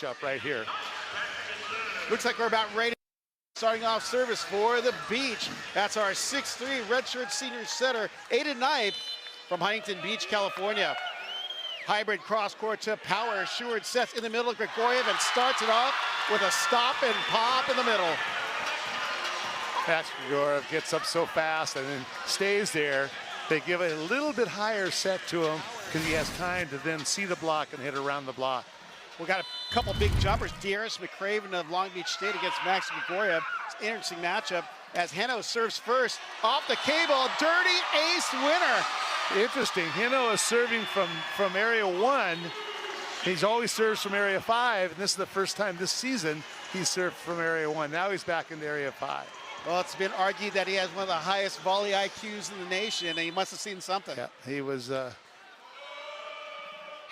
up right here. Looks like we're about ready. Starting off service for the Beach. That's our 6'3" redshirt senior setter, Aiden Knipe from Huntington Beach, California. Hybrid cross court to power. Seward sets in the middle of Grigoriev and starts it off with a stop and pop in the middle. Grigoriev gets up so fast and then stays there. They give a little bit higher set to him because he has time to then see the block and hit around the block. We got a couple big jumpers. Darius McCraven of Long Beach State against Max Grigoriev. It's an interesting matchup as Heno serves first. Off the cable, dirty ace winner. Interesting. Heno is serving from area 1. He's always serves from area 5, and this is the first time this season he served from area 1. Now he's back into area 5. Well, it's been argued that he has one of the highest volley IQs in the nation, and he must have seen something. Yeah, he was.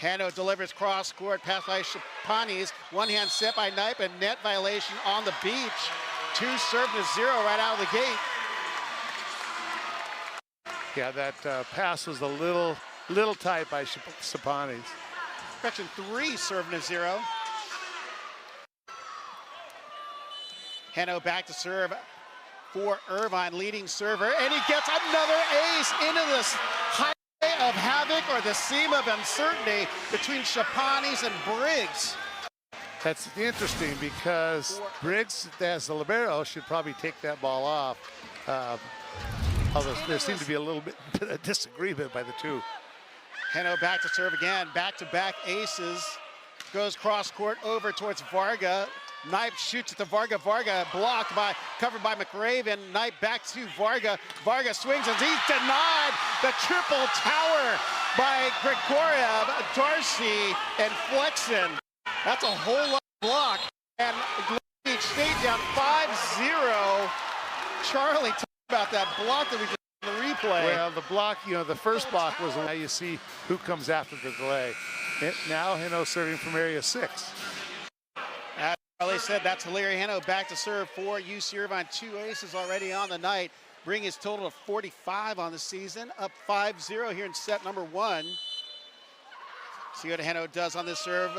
Hano delivers cross court, pass by Shapanis. One hand set by Knipe, and net violation on the Beach. 2 served to 0 right out of the gate. Yeah, that pass was a little tight by Shapanis. Section 3 served to 0. Hano back to serve for Irvine, leading server, and he gets another ace into this highway of havoc, or the seam of uncertainty between Shapanis and Briggs. That's interesting because Briggs, as the libero, should probably take that ball off. Although there seemed to be a little bit of disagreement by the two. Heno back to serve again, back-to-back aces. Goes cross court over towards Varga. Knipe shoots at the Varga. Varga blocked by, covered by McRaven. Knipe back to Varga. Varga swings and he's denied. The triple tower by Grigoriev, Darcy, and Flexen. That's a whole lot of block. And Long Beach State down 5-0. Charlie, talk about that block that we just in the replay. Well, the block, the first block was now you see who comes after the delay. Now Heno serving from area 6. As Charlie said, that's Hilaire Heno back to serve for UC Irvine. 2 aces already on the night. Bring his total to 45 on the season. Up 5-0 here in set number 1. See what Heno does on this serve.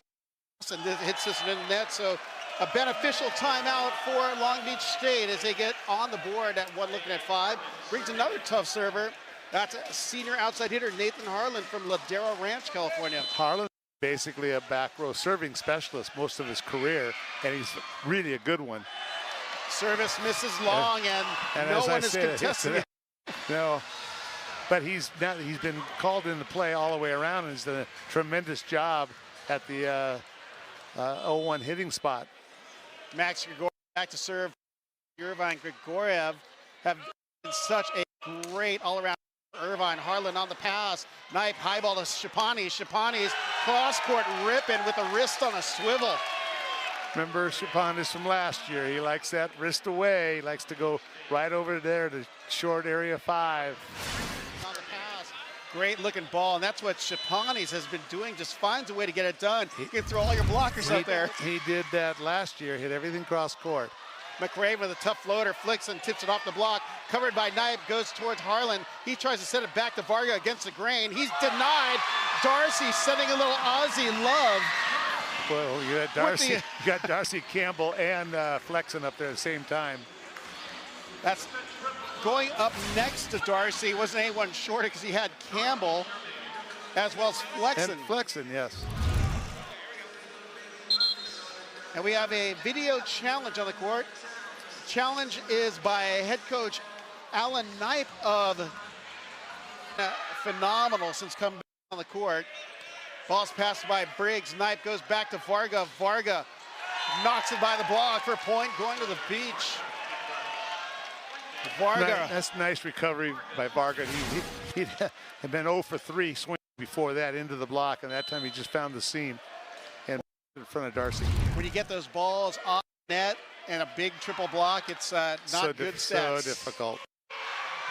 And this hits this in the net. So a beneficial timeout for Long Beach State as they get on the board at 1, looking at 5. Brings another tough server. That's a senior outside hitter, Nathan Harlan from Ladera Ranch, California. Harlan basically a back row serving specialist most of his career, and he's really a good one. Service misses long, and no one is contesting it. No, but he's been called into play all the way around, and he's done a tremendous job at the 0-1 hitting spot. Max Grigoriev back to serve. Irvine. Grigoriev have been such a great all-around. Irvine, Harlan on the pass. Knipe, high ball to Shapanis. Shapanis cross-court ripping with a wrist on a swivel. Remember Shapanis from last year. He likes that wrist away. He likes to go right over there to short area 5. On the pass. Great looking ball, and that's what Shapanis has been doing. Just finds a way to get it done. You can throw all your blockers up there. He did that last year, hit everything cross court. McRae with a tough floater, flicks and tips it off the block. Covered by Knipe, goes towards Harlan. He tries to set it back to Varga against the grain. He's denied. Darcy sending a little Aussie love. Well, you got Darcy Campbell and Flexen up there at the same time. That's going up next to Darcy. Wasn't anyone shorter because he had Campbell as well as Flexen. And Flexen, yes. And we have a video challenge on the court. Challenge is by head coach Alan Knipe of phenomenal since coming on the court. Ball's passed by Briggs. Knipe goes back to Varga. Varga knocks it by the block for a point, going to the Beach. Varga. That's nice recovery by Varga. He had been 0 for 3 swinging before that into the block, and that time he just found the seam and in front of Darcy. When you get those balls off net and a big triple block, it's not good stats. So difficult.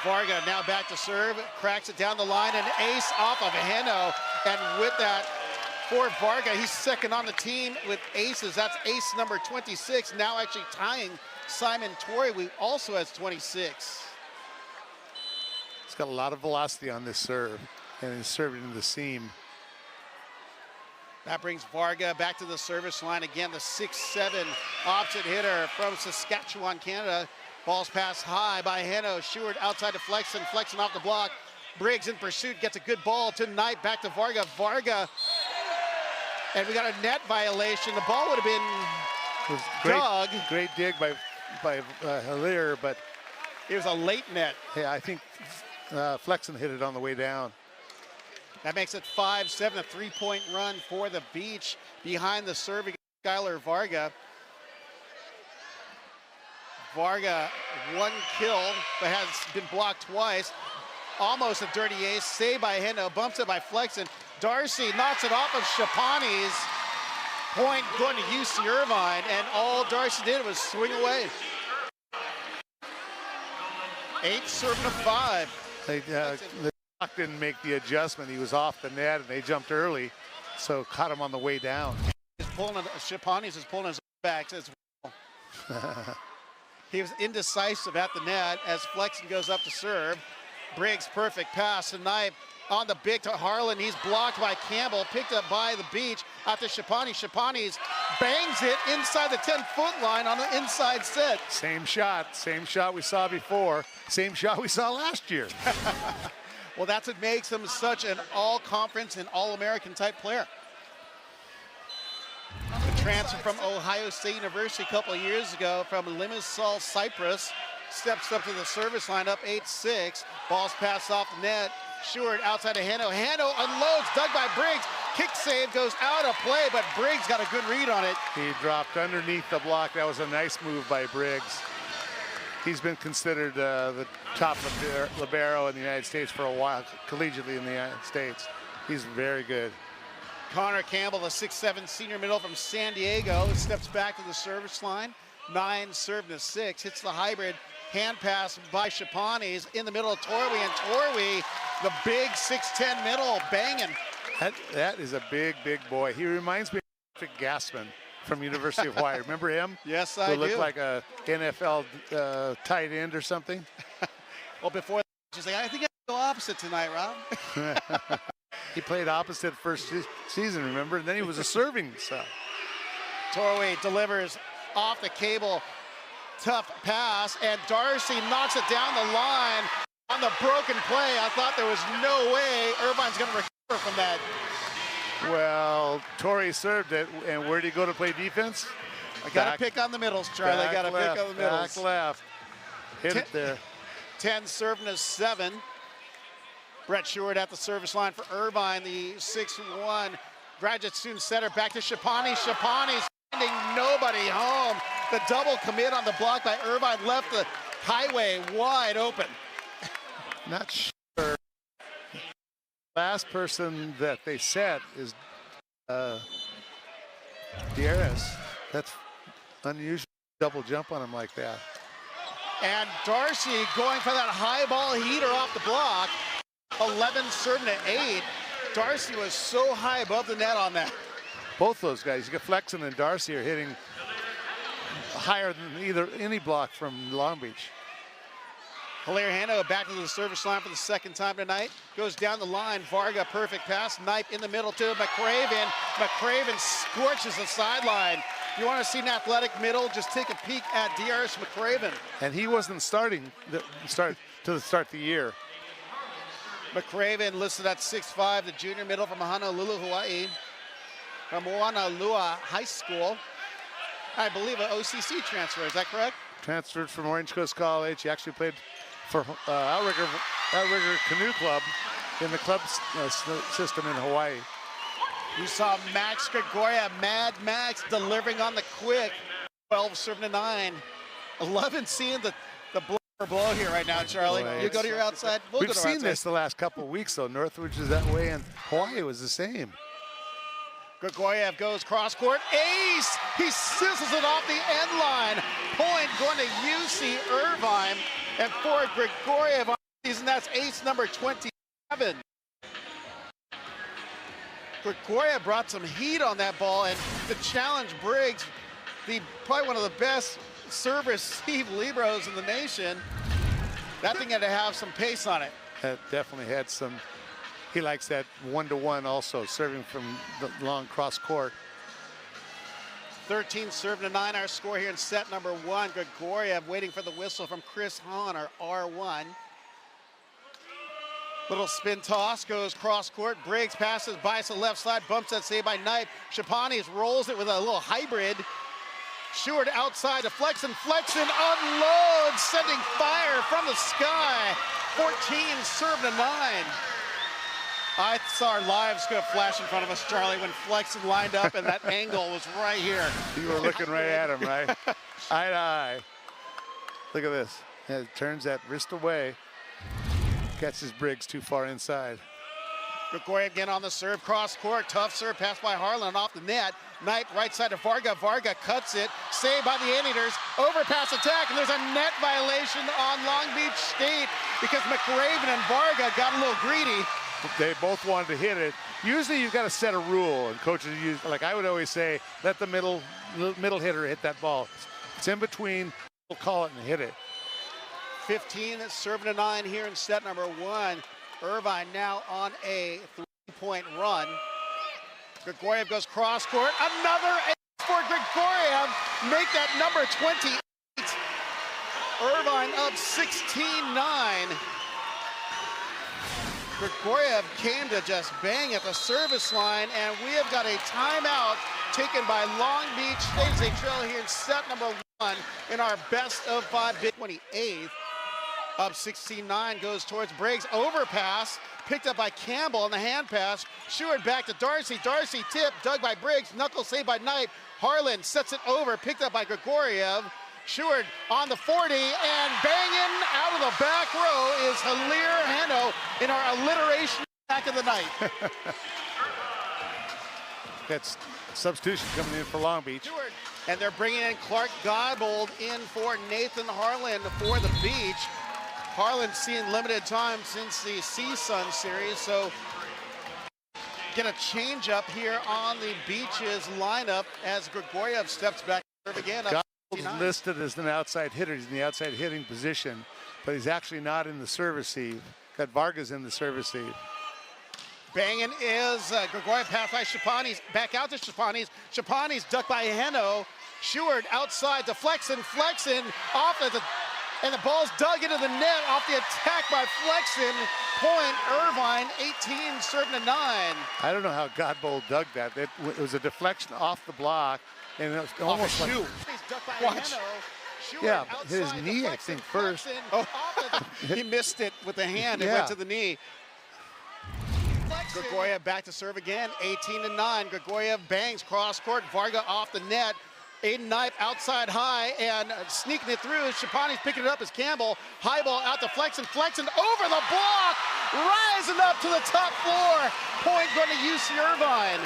Varga now back to serve, cracks it down the line, and ace off of Heno. And with that, for Varga, he's second on the team with aces. That's ace number 26, now actually tying Simon Torrey, who also has 26. He's got a lot of velocity on this serve, and he's serving into the seam. That brings Varga back to the service line again. The 6'7" opposite hitter from Saskatchewan, Canada. Ball's passed high by Heno. Sheward outside to Flexen. Flexen off the block. Briggs in pursuit, gets a good ball to Knight. Back to Varga. Varga. And we got a net violation. The ball would have been dug. Great dig by Hilaire, but it was a late net. Yeah, I think Flexen hit it on the way down. That makes it 5-7, a 3-point run for the Beach behind the serving Skylar Varga. Varga, 1 kill, but has been blocked twice. Almost a dirty ace, saved by Heno, bumps it by Flexen. Darcy knocks it off of Shapani's. Point going to UC Irvine, and all Darcy did was swing away. 8 serving to 5. The clock didn't make the adjustment. He was off the net, and they jumped early, so caught him on the way down. Shapani's is pulling his back as well. He was indecisive at the net as Flexen goes up to serve. Briggs, perfect pass tonight on the big to Harlan. He's blocked by Campbell, picked up by the Beach out to Shapani. Shapani's bangs it inside the 10-foot line on the inside set. Same shot we saw before, same shot we saw last year. Well, that's what makes him such an all-conference and all-American type player. The transfer from Ohio State University a couple of years ago from Limassol, Cyprus, steps up to the service line, up 8-6. Ball's passed off the net. Sheward outside of Heno. Heno unloads, dug by Briggs. Kick save goes out of play, but Briggs got a good read on it. He dropped underneath the block. That was a nice move by Briggs. He's been considered the top libero in the United States for a while, collegiately in the United States. He's very good. Connor Campbell, the 6'7" senior middle from San Diego, steps back to the service line. 9 served to 6, hits the hybrid. Hand pass by Shapani's in the middle of Torwey, and Torwey, the big 6'10" middle, banging. That is a big boy. He reminds me of Patrick Gassman from University of Hawaii. Remember him? Yes, I do. Who looked like a NFL tight end or something. Well, before she's like, I think I go opposite tonight, Rob. He played opposite first season, remember? And then he was a serving sub. Torwey delivers off the cable. Tough pass, and Darcy knocks it down the line on the broken play. I thought there was no way Irvine's going to recover from that. Well, Torrey served it, and where did he go to play defense? I got to pick on the middles, Charlie. I got to pick on the middles. Back left. Hit it there. 10 serving to 7. Brett Sheward at the service line for Irvine, the 6'1" graduate student center. Back to Shapani. Shapani's finding nobody home. The double commit on the block by Irvine left the highway wide open. Not sure. Last person that they set is Dieras. That's unusual, double jump on him like that. And Darcy going for that high ball heater off the block. 11 serving to 8. Darcy was so high above the net on that. Both those guys, you got Flexen and Darcy, are hitting higher than any block from Long Beach. Hilaire Hano back to the service line for the second time tonight. Goes down the line. Varga, perfect pass. Knipe in the middle to McCraven. McCraven scorches the sideline. You want to see an athletic middle? Just take a peek at Darius McCraven. And he wasn't starting to start the year. McCraven listed at 6'5", the junior middle from Honolulu, Hawaii. From Honolulu High School. I believe an OCC transfer, is that correct? Transferred from Orange Coast College. He actually played for Outrigger Canoe Club in the club system in Hawaii. You saw Max Gregoria, Mad Max, delivering on the quick. 12 serving to 9. 11 seeing the blow here right now, Charlie. Boy, you go to your outside. We've seen this the last couple of weeks, though. Northridge is that way, and Hawaii was the same. Grigoriev goes cross court. Ace! He sizzles it off the end line. Point going to UC Irvine. And for Grigoriev on the season, that's ace number 27. Grigoriev brought some heat on that ball, and to challenge Briggs, probably one of the best serve-receive liberos in the nation. That thing had to have some pace on it. That definitely had some he likes that 1-to-1 also, serving from the long cross court. 13-9 our score here in set number 1. Grigoriev waiting for the whistle from Chris Hahn, our R1. Little spin toss, goes cross court. Briggs passes, bias the left side, bumps that save by Knipe. Shapanis rolls it with a little hybrid. Stewart outside to Flexen. Flexen unloads, sending fire from the sky. 14-9. I saw our live scope flash in front of us, Charlie, when Flexen lined up, and that angle was right here. You were looking right at him, right? Eye to eye. Look at this. Yeah, it turns that wrist away. Catches Briggs too far inside. Grigoriev again on the serve, cross court, tough serve, pass by Harlan off the net. Knight right side to Varga. Varga cuts it, saved by the Anteaters. Overpass attack, and there's a net violation on Long Beach State because McRaven and Varga got a little greedy. They both wanted to hit it. Usually you've got to set a rule, and coaches use, like I would always say, let the middle hitter hit that ball. It's in between, we'll call it and hit it. 15-9 here in set number 1. Irvine now on a 3-point run. Grigoriev goes cross court. Another ace for Grigoriev. Make that number 28. Irvine up 16-9. Grigoriev came to just bang at the service line, and we have got a timeout taken by Long Beach State as they trail here in set number 1 in our best of 5 28th. Up 16-9 goes towards Briggs. Overpass picked up by Campbell on the hand pass. Stewart back to Darcy. Darcy tip dug by Briggs. Knuckle saved by Knipe. Harlan sets it over, picked up by Grigoriev. Stewart on the 40 and banging out of the back row is Halir Hano in our alliteration back of the night. That's substitution coming in for Long Beach. Stewart, and they're bringing in Clark Godbold in for Nathan Harlan for the Beach. Harlan's seen limited time since the CSUN series, so get a change up here on the Beach's lineup as Grigoriev steps back to serve again. Godbold's listed as an outside hitter. He's in the outside hitting position, but he's actually not in the service receive. Got Vargas in the service receive. Banging is Grigoriev pass by Shapanis, back out to Shapanis. Shapanis ducked by Heno. Stewart outside to Flexen. Flexen off at the, and the ball's dug into the net off the attack by Flexen. Point Irvine, 18-9. I don't know how Godbold dug that. It was a deflection off the block, and it was almost like, Watch. yeah, his knee, I think, first. Oh, he missed it with the hand. It went to the knee. Grigoriev back to serve again, 18-9. Grigoriev bangs cross court. Varga off the net. Aiden Knipe outside high and sneaking it through. Shapanis picking it up as Campbell. High ball out to Flexen. Flexen over the block, rising up to the top floor. Point going to UC Irvine.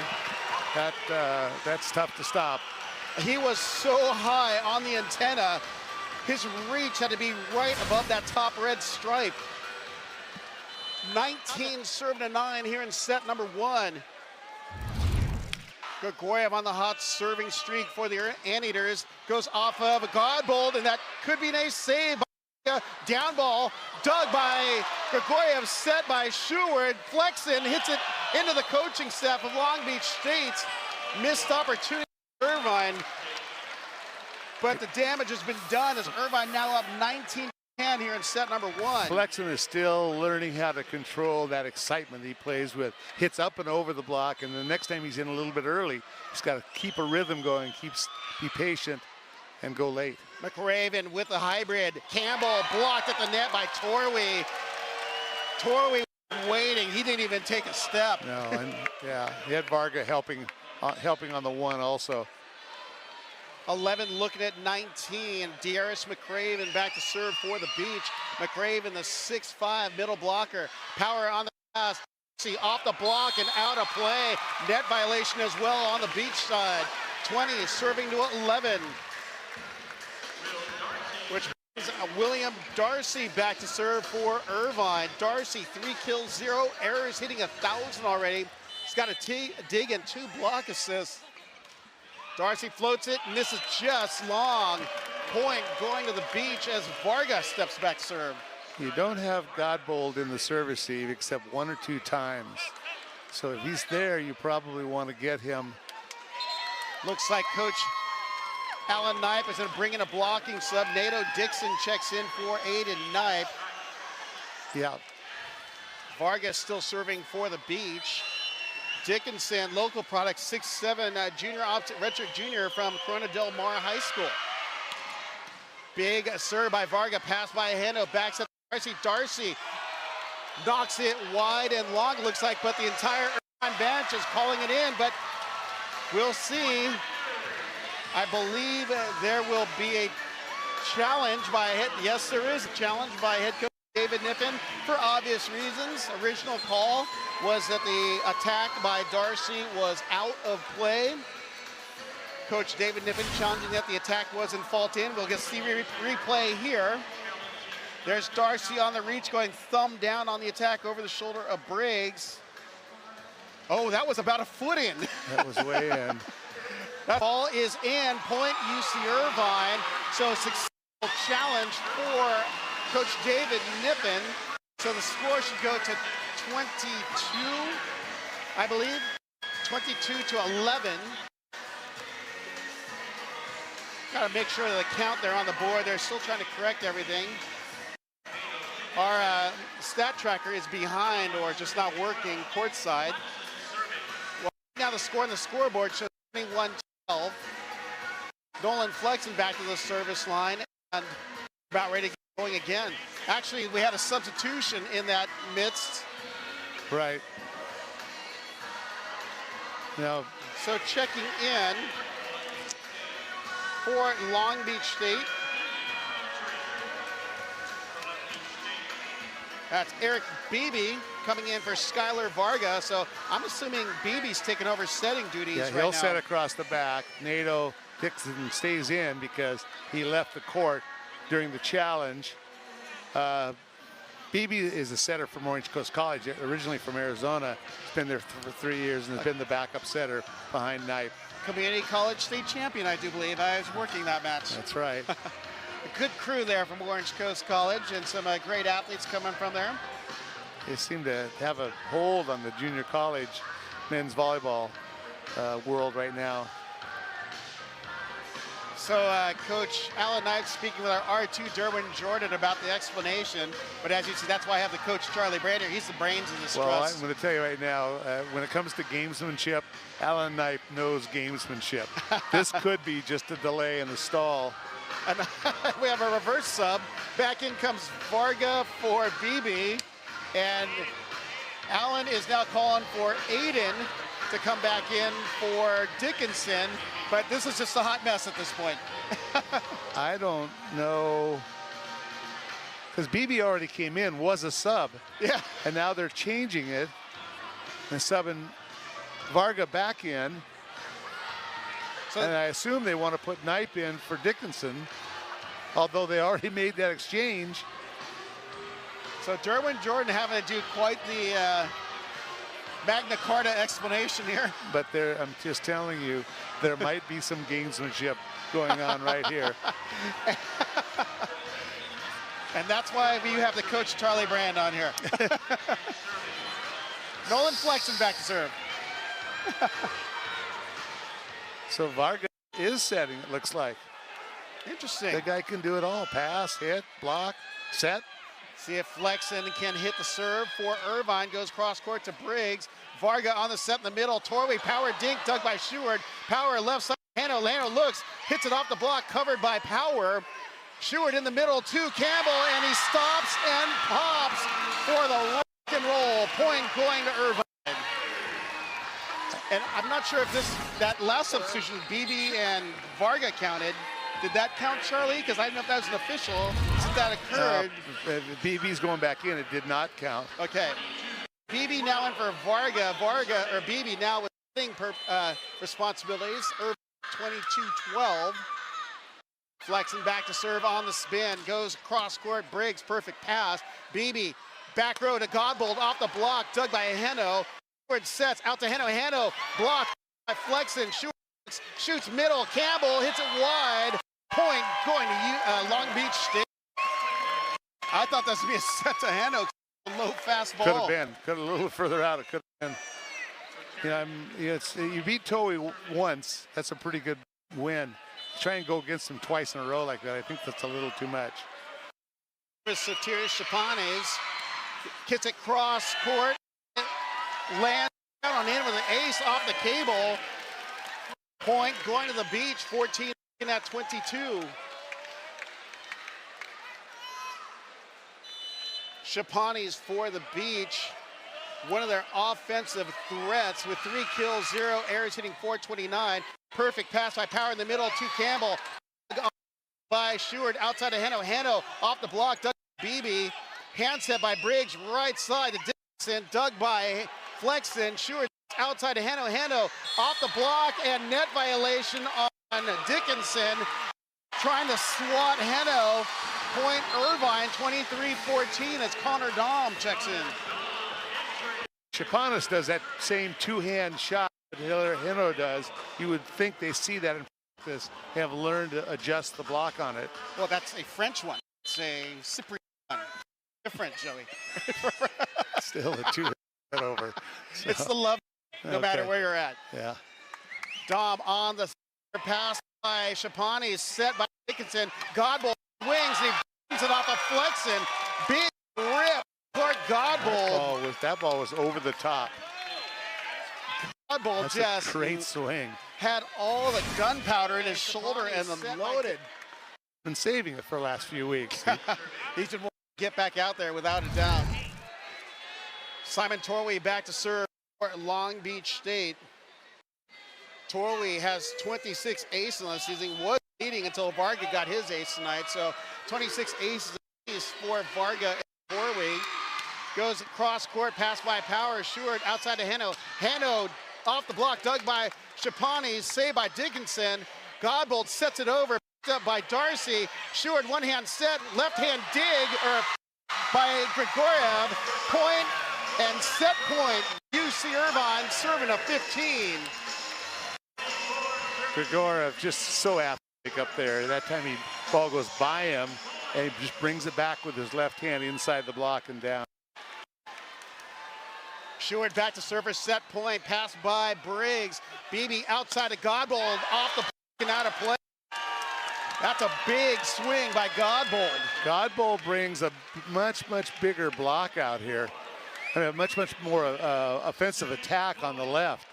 That's tough to stop. He was so high on the antenna. His reach had to be right above that top red stripe. 19-9 here in set number 1. Grigoriev on the hot serving streak for the Anteaters. Goes off of Godbold, and that could be an ace save. Down ball, dug by Grigoriev, set by Stewart. Flexen hits it into the coaching staff of Long Beach State. Missed opportunity for Irvine, but the damage has been done as Irvine now up 19-10 here in set number 1. Flexen is still learning how to control that excitement he plays with. Hits up and over the block, and the next time he's in a little bit early, he's got to keep a rhythm going, be patient, and go late. McRaven with the hybrid. Campbell blocked at the net by Torwey. Torwey waiting. He didn't even take a step. No, and yeah, he had Varga helping on the one also. 11 looking at 19. Darius McRaven back to serve for the Beach. McRaven, the 6'5" middle blocker. Power on the pass. See off the block and out of play. Net violation as well on the Beach side. 20 serving to 11. Which brings William Darcy back to serve for Irvine. Darcy, 3 kills, 0 errors, hitting 1,000 already. He's got a dig and 2 block assists. Darcy floats it, and this is just long. Point going to the Beach as Varga steps back to serve. You don't have Godbold in the serve receive except 1 or 2 times. So if he's there, you probably want to get him. Looks like Coach Alan Knipe is going to bring in a blocking sub. Nato Dixon checks in for Aiden Knipe. Yeah. Vargas still serving for the Beach. Dickinson, local product, 6'7", junior, redshirt junior from Corona Del Mar High School. Big serve by Varga, pass by Hano, backs up Darcy. Darcy knocks it wide and long, looks like, but the entire Irvine bench is calling it in, but we'll see. I believe there will be a challenge by yes, there is a challenge by head coach David Niffen for obvious reasons. Original call was that the attack by Darcy was out of play. Coach David Niffen challenging that the attack wasn't fault in. We'll get to see replay here. There's Darcy on the reach going thumb down on the attack over the shoulder of Briggs. Oh, that was about a foot in. That was way in. That ball is in, point UC Irvine. So successful challenge for Coach David Niffen. So the score should go to 22, I believe, 22-11. Got to make sure of the count there on the board. They're still trying to correct everything. Our stat tracker is behind or just not working courtside. Well, now the score on the scoreboard shows 21-12. Nolan Flexen back to the service line and about ready to get going again. Actually, we had a substitution in that midst. Right. Now, so checking in for Long Beach State. That's Eric Beebe coming in for Skylar Varga. So I'm assuming Beebe's taking over setting duties right now. Yeah, he'll set across the back. Nato Dixon stays in because he left the court during the challenge. Beebe is a setter from Orange Coast College, originally from Arizona. He's been there for 3 years and has been the backup setter behind Knipe. Community College state champion, I do believe. I was working that match. That's right. A good crew there from Orange Coast College and some great athletes coming from there. They seem to have a hold on the junior college men's volleyball world right now. So Coach Alan Knipe speaking with our R2 Derwin Jordan about the explanation. But as you see, that's why I have the coach Charlie Brander. He's the brains of this Well, trust. I'm going to tell you right now, when it comes to gamesmanship, Alan Knipe knows gamesmanship. This could be just a delay in the stall. And we have a reverse sub. Back in comes Varga for BB. And Alan is now calling for Aiden to come back in for Dickinson. But this is just a hot mess at this point. I don't know. Because BB already came in, was a sub. Yeah. And now they're changing it and subbing Varga back in. So, and I assume they want to put Knipe in for Dickinson, although they already made that exchange. So Derwin Jordan having to do quite the Magna Carta explanation here. But I'm just telling you, there might be some gamesmanship going on right here. And that's why we have the coach Charlie Brand on here. Nolan Flexen back to serve. So Varga is setting, it looks like. Interesting. The guy can do it all. Pass, hit, block, set. See if Flexen can hit the serve for Irvine. Goes cross court to Briggs. Varga on the set in the middle. Torway power dink dug by Seward. Power left side. Lano looks, hits it off the block, covered by Power. Seward in the middle to Campbell, and he stops and pops for the rock and roll. Point going to Irvine. And I'm not sure if that last substitution, BB and Varga counted. Did that count, Charlie? Because I don't know if that was an official. Since that occurred. BB's going back in. It did not count. Okay. BB now in for Varga. BB now with hitting responsibilities. Irvine 22-12. Flexing back to serve on the spin. Goes cross court. Briggs, perfect pass. BB back row to Godbold off the block. Dug by Heno. Sets out to Heno. Heno blocked by Flexen. Shoots middle. Campbell hits it wide. Point going to Long Beach State. I thought that was going to be a set to Hano. Low fast ball. Could have been. Could have a little further out. It could have been. You beat Toei once. That's a pretty good win. Try and go against him twice in a row like that. I think that's a little too much. Satiris Chapanes gets it cross court. Lands down on in with an ace off the cable. Point going to the beach. 14 at 22. Chapanes for the beach. One of their offensive threats with 3 kills, 0 errors, hitting .429. Perfect pass by Power in the middle to Campbell. By Sheward outside of Hano. Hano off the block. Dug Beebe. Handset by Briggs. Right side to Dickinson. Dug by Flexen. Sheward outside of Hano. Hano off the block and net violation on Dickinson. Trying to swat Hano. Point Irvine 23-14 as Connor Dahm checks in. Chapanis does that same two-hand shot that Hino does. You would think they see that in practice. They have learned to adjust the block on it. Well, that's a French one. It's a Cypriot one. Different, Joey. Still a two-hand over. So, it's the love, no matter where you're at. Yeah. Dahm on the pass by Chapanis, set by Dickinson. Godbold wings, and he brings it off of Flexen. Big rip. Clark Godbold. That ball was over the top. Godbold That's just a great swing. Had all the gunpowder in his shoulder and then loaded. Been saving it for the last few weeks. He should get back out there without a doubt. Simon Torwey back to serve for Long Beach State. Torwey has 26 aces on the season. Was leading until Varga got his ace tonight. So 26 aces for Varga and Torwey. Goes across court, pass by Power. Sheward outside of Hano. Hano off the block, dug by Chapanis, saved by Dickinson. Godbold sets it over, picked up by Darcy. Sheward one hand set, left hand dig by Grigoriev. Point and set point. UC Irvine serving a 15. Grigoriev just so athletic up there. That time ball goes by him and he just brings it back with his left hand inside the block and down. Sheward back to service, set point, pass by Briggs. Beebe outside of Godbold, off the block and out of play. That's a big swing by Godbold. Godbold brings a much bigger block out here. I mean, a much more offensive attack on the left.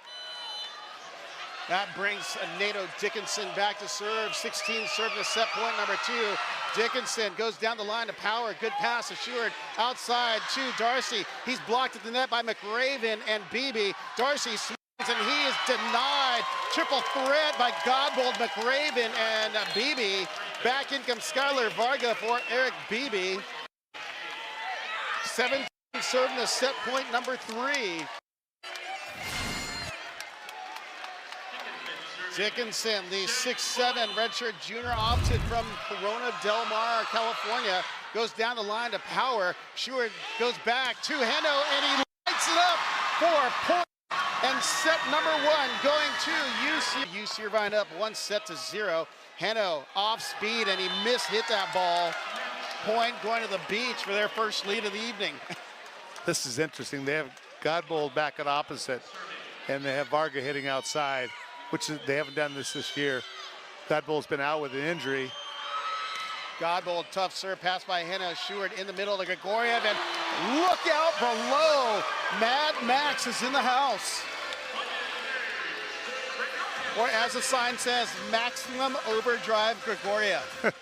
That brings Nato Dickinson back to serve. 16 serving to set point number 2. Dickinson goes down the line to Power. Good pass to Sheward outside to Darcy. He's blocked at the net by McRaven and Beebe. Darcy swings and he is denied. Triple threat by Godbold, McRaven, and Beebe. Back in comes Skylar Varga for Eric Beebe. 17 serving to set point number 3. Dickinson, the 6'7" redshirt junior, opted from Corona Del Mar, California, goes down the line to Power. Sheward goes back to Hano, and he lights it up for point and set number 1 going to UC. UC Irvine up 1-0. Hano off speed, and he hit that ball. Point going to the beach for their first lead of the evening. This is interesting. They have Godbold back at opposite, and they have Varga hitting outside, which they haven't done this year. Godbold's been out with an injury. Godbold, tough serve, pass by Hano. Sheward in the middle to Grigoriev, and look out below. Mad Max is in the house. Or as the sign says, maximum overdrive Grigoriev.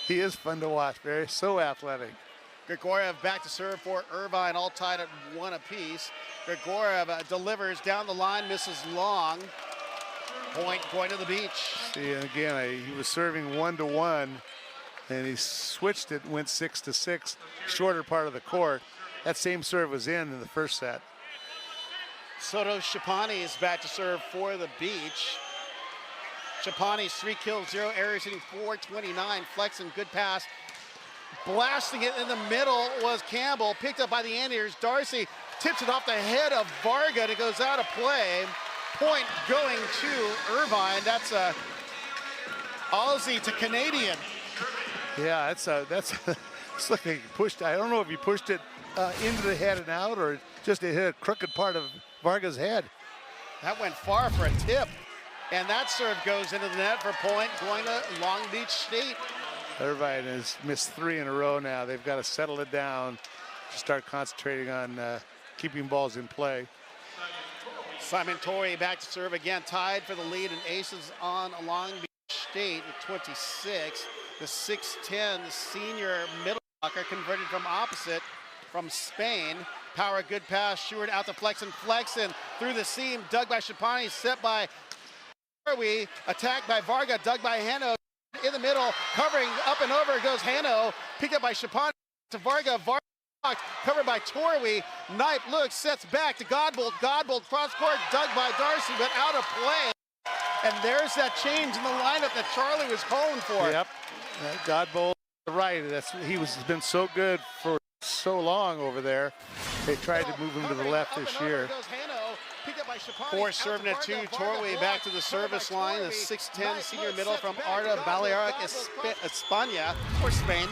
He is fun to watch, so athletic. Grigoriev back to serve for Irvine, all tied at 1 apiece. Grigoriev delivers down the line, misses long. Point going to the beach. See, again, he was serving 1-1, and he switched it, went 6-6, shorter part of the court. That same serve was in the first set. Soto Chapani is back to serve for the beach. Chapani's 3 kills, 0 errors, hitting .429. Flexen, good pass. Blasting it in the middle was Campbell, picked up by the Anteaters. Darcy tips it off the head of Varga, and it goes out of play. Point going to Irvine. That's a Aussie to Canadian. Yeah, It's like he pushed. I don't know if he pushed it into the head and out, or just it hit a crooked part of Varga's head. That went far for a tip. And that serve goes into the net for point, going to Long Beach State. Irvine has missed 3 in a row now. They've got to settle it down to start concentrating on keeping balls in play. Simon Torrey back to serve again, tied for the lead, and aces on Long Beach State with 26. The 6'10", senior middle blocker converted from opposite from Spain. Power, good pass, Stewart out to Flexen. Flexen through the seam, dug by Shapani, set by Torrey, attacked by Varga, dug by Hano. In the middle, covering up and over goes Hano, picked up by Shapani to Varga. Varga covered by Torrey. Knipe looks, sets back to Godbold. Godbold cross court, dug by Darcy, but out of play. And there's that change in the lineup that Charlie was calling for. Yep, Godbold right. He's been so good for so long over there. They tried to move him to the left this year. Four serving at 2. Torway back to the service line. The 6'10" senior middle from Arda Balearic, España, or Spain.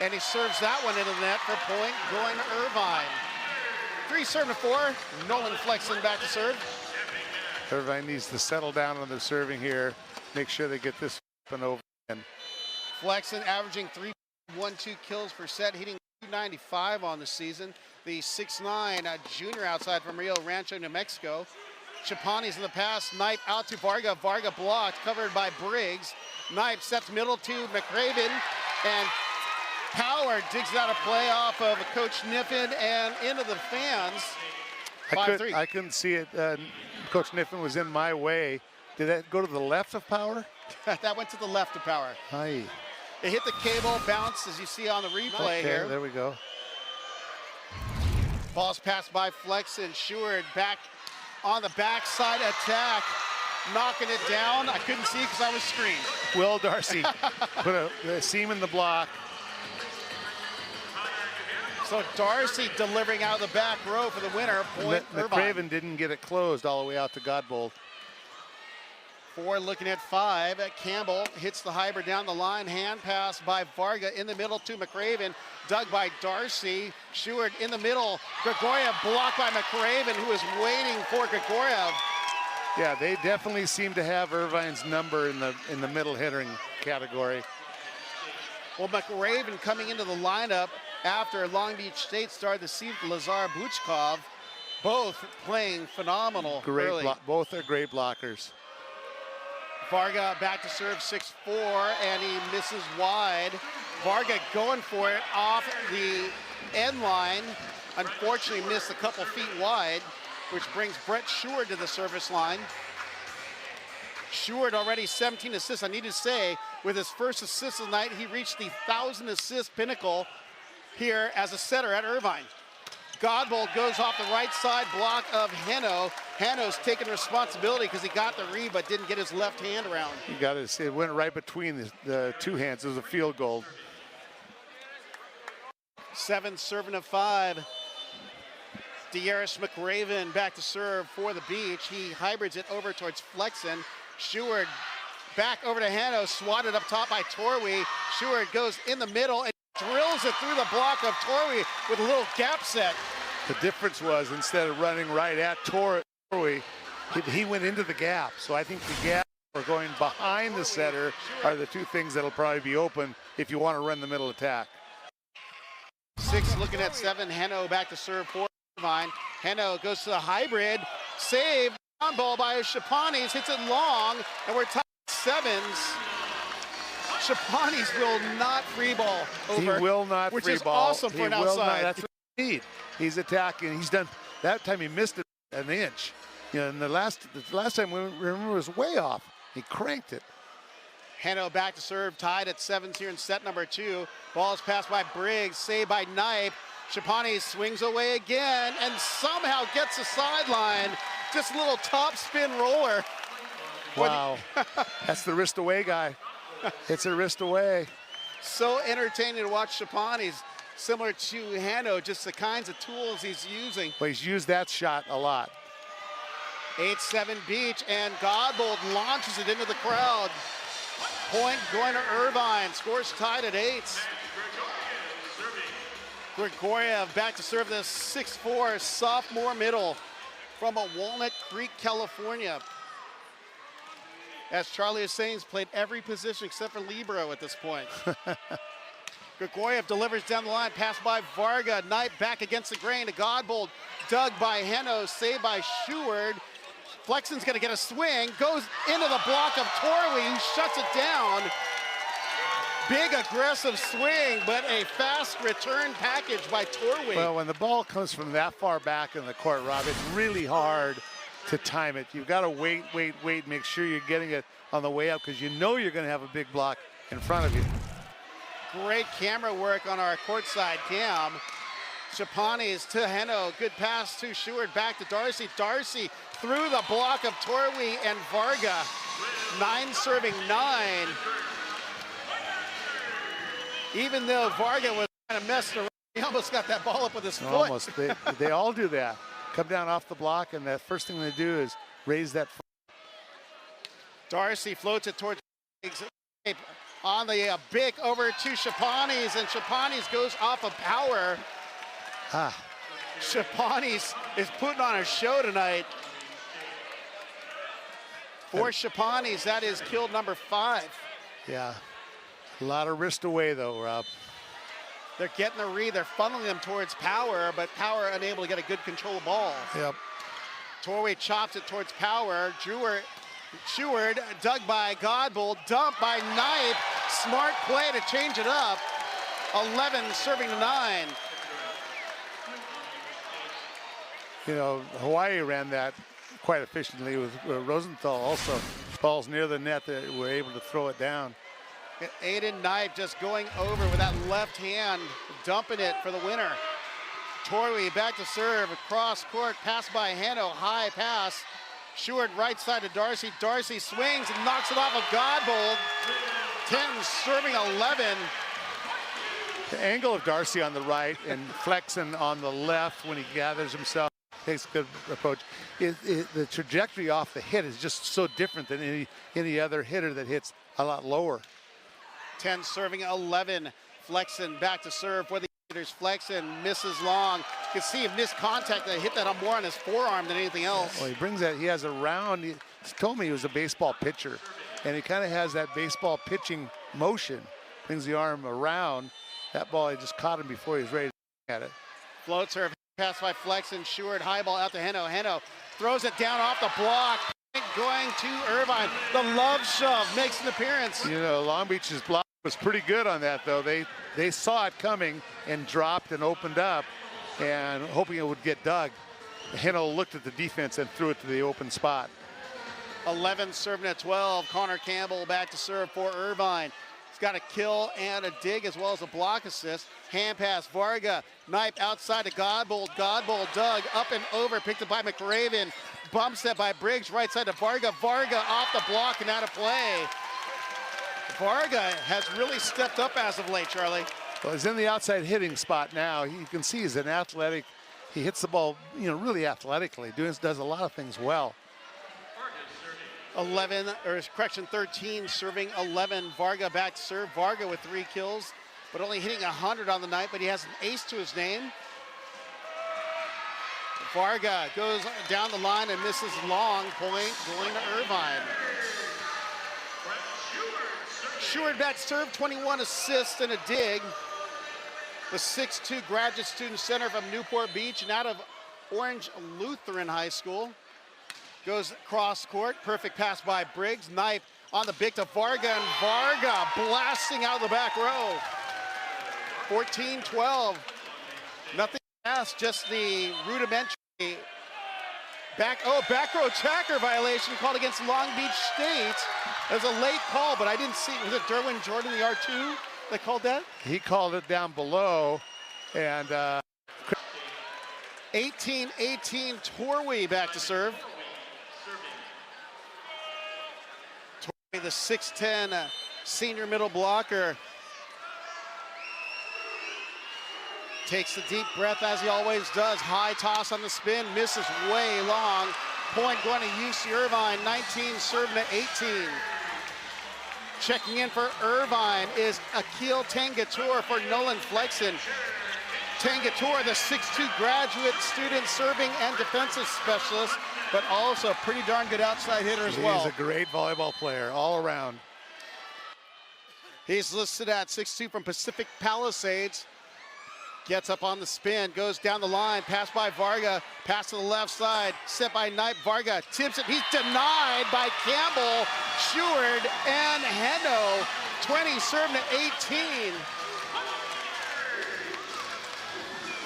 And he serves that one into the net for point, going to Irvine. 3 serving to 4. Nolan Flexen back to serve. Irvine needs to settle down on their serving here. Make sure they get this up and over. Flexen averaging 3.12 kills per set, hitting 295 on the season. The 6'9" junior outside from Rio Rancho, New Mexico. Chapani's in the pass. Knipe out to Varga. Varga blocked, covered by Briggs. Knipe steps middle to McRaven, and Power digs it out of play off of Coach Niffen and into the fans. I couldn't see it. Coach Niffen was in my way. Did that go to the left of Power? That went to the left of Power. Aye. It hit the cable, bounced as you see on the replay here. There we go. Ball's passed by Flex and Seward back on the backside attack, knocking it down. I couldn't see because I was screened. Will Darcy put a seam in the block. So Darcy delivering out of the back row for the winner. Point Irvine. McRaven didn't get it closed all the way out to Godbold. 4 looking at 5. Campbell hits the hybrid down the line. Hand pass by Varga in the middle to McRaven. Dug by Darcy. Seward in the middle. Grigoriev blocked by McRaven, who is waiting for Grigoriev. Yeah, they definitely seem to have Irvine's number in the middle hittering category. Well, McRaven coming into the lineup after Long Beach State started the season, Lazar Buchkov, both playing phenomenal. Both are great blockers. Varga back to serve 6'4", and he misses wide. Varga going for it off the end line. Unfortunately missed a couple feet wide, which brings Brett Seward to the service line. Seward already 17 assists. I need to say, with his first assist of the night, he reached the 1,000 assist pinnacle here as a setter at Irvine. Godbold goes off the right side block of Heno. Heno's taking responsibility because he got the read but didn't get his left hand around. You got to see, it went right between the two hands. It was a field goal. 7 serving of 5. De'Aris McRaven back to serve for the Beach. He hybrids it over towards Flexen. Seward back over to Hano, swatted up top by Torwey. Seward goes in the middle and drills it through the block of Torwey with a little gap set. The difference was, instead of running right at Torwey, he went into the gap. So I think the gap or going behind the setter are the two things that'll probably be open if you want to run the middle attack. 6 looking at 7. Heno back to serve for Irvine. Heno goes to the hybrid. Save on ball by Shapanis. Hits it long, and we're tied 7s. Shapanis will not free ball over. He will not which free is ball. awesome for an outside. That's what we need. He's attacking. He's done. That time he missed it an inch. You know, and the last time we remember was way off. He cranked it. Heno back to serve, tied at 7s here in set number 2. Ball is passed by Briggs, saved by Knipe. Shapani swings away again and somehow gets the sideline. Just a little top spin roller. Wow, that's the wrist away guy. It's a wrist away. So entertaining to watch Shapani's, similar to Heno, just the kinds of tools he's using. Well, he's used that shot a lot. 8-7 Beach, and Godbold launches it into the crowd. Point going to Irvine, scores tied at 8. Grigoriev back to serve, this 6'4" sophomore middle from Walnut Creek, California. As Charlie is saying, he's played every position except for libero at this point. Grigoriev delivers down the line, pass by Varga, Knight back against the grain to Godbold, dug by Heno, saved by Sheward. Flexen's gonna get a swing, goes into the block of Torwey, who shuts it down. Big aggressive swing, but a fast return package by Torwey. Well, when the ball comes from that far back in the court, Rob, it's really hard to time it. You've got to wait, make sure you're getting it on the way up, because you know you're going to have a big block in front of you. Great camera work on our courtside cam. Chapanis to Heno, good pass to Sheward, back to Darcy. Darcy through the block of Torwey and Varga. 9 serving 9. Even though Varga was kind of messing around, he almost got that ball up with his foot. Almost. They all do that. Come down off the block, and the first thing they do is raise that foot. Darcy floats it towards on the Bick over to Chapanis, and Chapanis goes off of power. Chapanis is putting on a show tonight. For Chapanis, that is kill number 5. Yeah. A lot of wrist away, though, Rob. They're getting the read. They're funneling them towards Power, but Power unable to get a good control ball. Yep. Torwey chops it towards Power. Sheward dug by Godbold, dumped by Knight. Smart play to change it up. 11 serving to 9. You know, Hawaii ran that quite efficiently with Rosenthal also. Balls near the net that were able to throw it down. Aiden Knight just going over with that left hand, dumping it for the winner. Torwey back to serve, across court, pass by Heno, high pass. Sheward right side to Darcy. Darcy swings and knocks it off of Godbold. 10 serving 11. The angle of Darcy on the right and Flexen on the left when he gathers himself, takes a good approach. The trajectory off the hit is just so different than any other hitter that hits a lot lower. 10 serving 11. Flexen back to serve for the Gators. Flexen misses long. You can see a missed contact that hit that more on his forearm than anything else. Well, he brings that, he has a round, he told me he was a baseball pitcher, and he kind of has that baseball pitching motion. Brings the arm around. That ball, he just caught him before he was ready to at it. Float serve, pass by Flexen. Sheward, high ball out to Heno. Heno throws it down off the block. Going to Irvine. The love shove makes an appearance. You know, Long Beach's block was pretty good on that, though. They saw it coming and dropped and opened up, and hoping it would get dug. Heno looked at the defense and threw it to the open spot. 11 serving at 12. Connor Campbell back to serve for Irvine. He's got a kill and a dig as well as a block assist. Hand pass, Varga. Knipe outside to Godbold. Godbold dug up and over, picked up by McRaven. Bump set by Briggs, right side to Varga. Varga off the block and out of play. Varga has really stepped up as of late, Charlie. Well, he's in the outside hitting spot now. You can see he's an athletic. He hits the ball, you know, really athletically. Does a lot of things well. 13 serving 11. Varga back to serve. Varga with 3 kills, but only hitting 100 on the night, but he has an ace to his name. Varga goes down the line and misses long, point going to Irvine. Sheward back serve, 21 assists and a dig. The 6'2" graduate student center from Newport Beach and out of Orange Lutheran High School. Goes cross court, perfect pass by Briggs. Knife on the big to Varga, and Varga blasting out of the back row. 14-12. Nothing past, just the rudimentary back row tracker violation called against Long Beach State. It was a late call, but I didn't see, was it Derwin Jordan, the R2, that called that? He called it down below, and 18-18, Torwey back to serve. Torwey, the 6'10", senior middle blocker. Takes a deep breath as he always does. High toss on the spin, misses way long. Point going to UC Irvine, 19 serving at 18. Checking in for Irvine is Akil Tangator for Nolan Flexen. Tangator, the 6'2" graduate student, serving and defensive specialist, but also a pretty darn good outside hitter as well. He's a great volleyball player all around. He's listed at 6'2" from Pacific Palisades. Gets up on the spin, goes down the line, pass by Varga, pass to the left side, set by Knipe. Varga tips it, he's denied by Campbell, Sheward, and Heno. 20 serving to 18.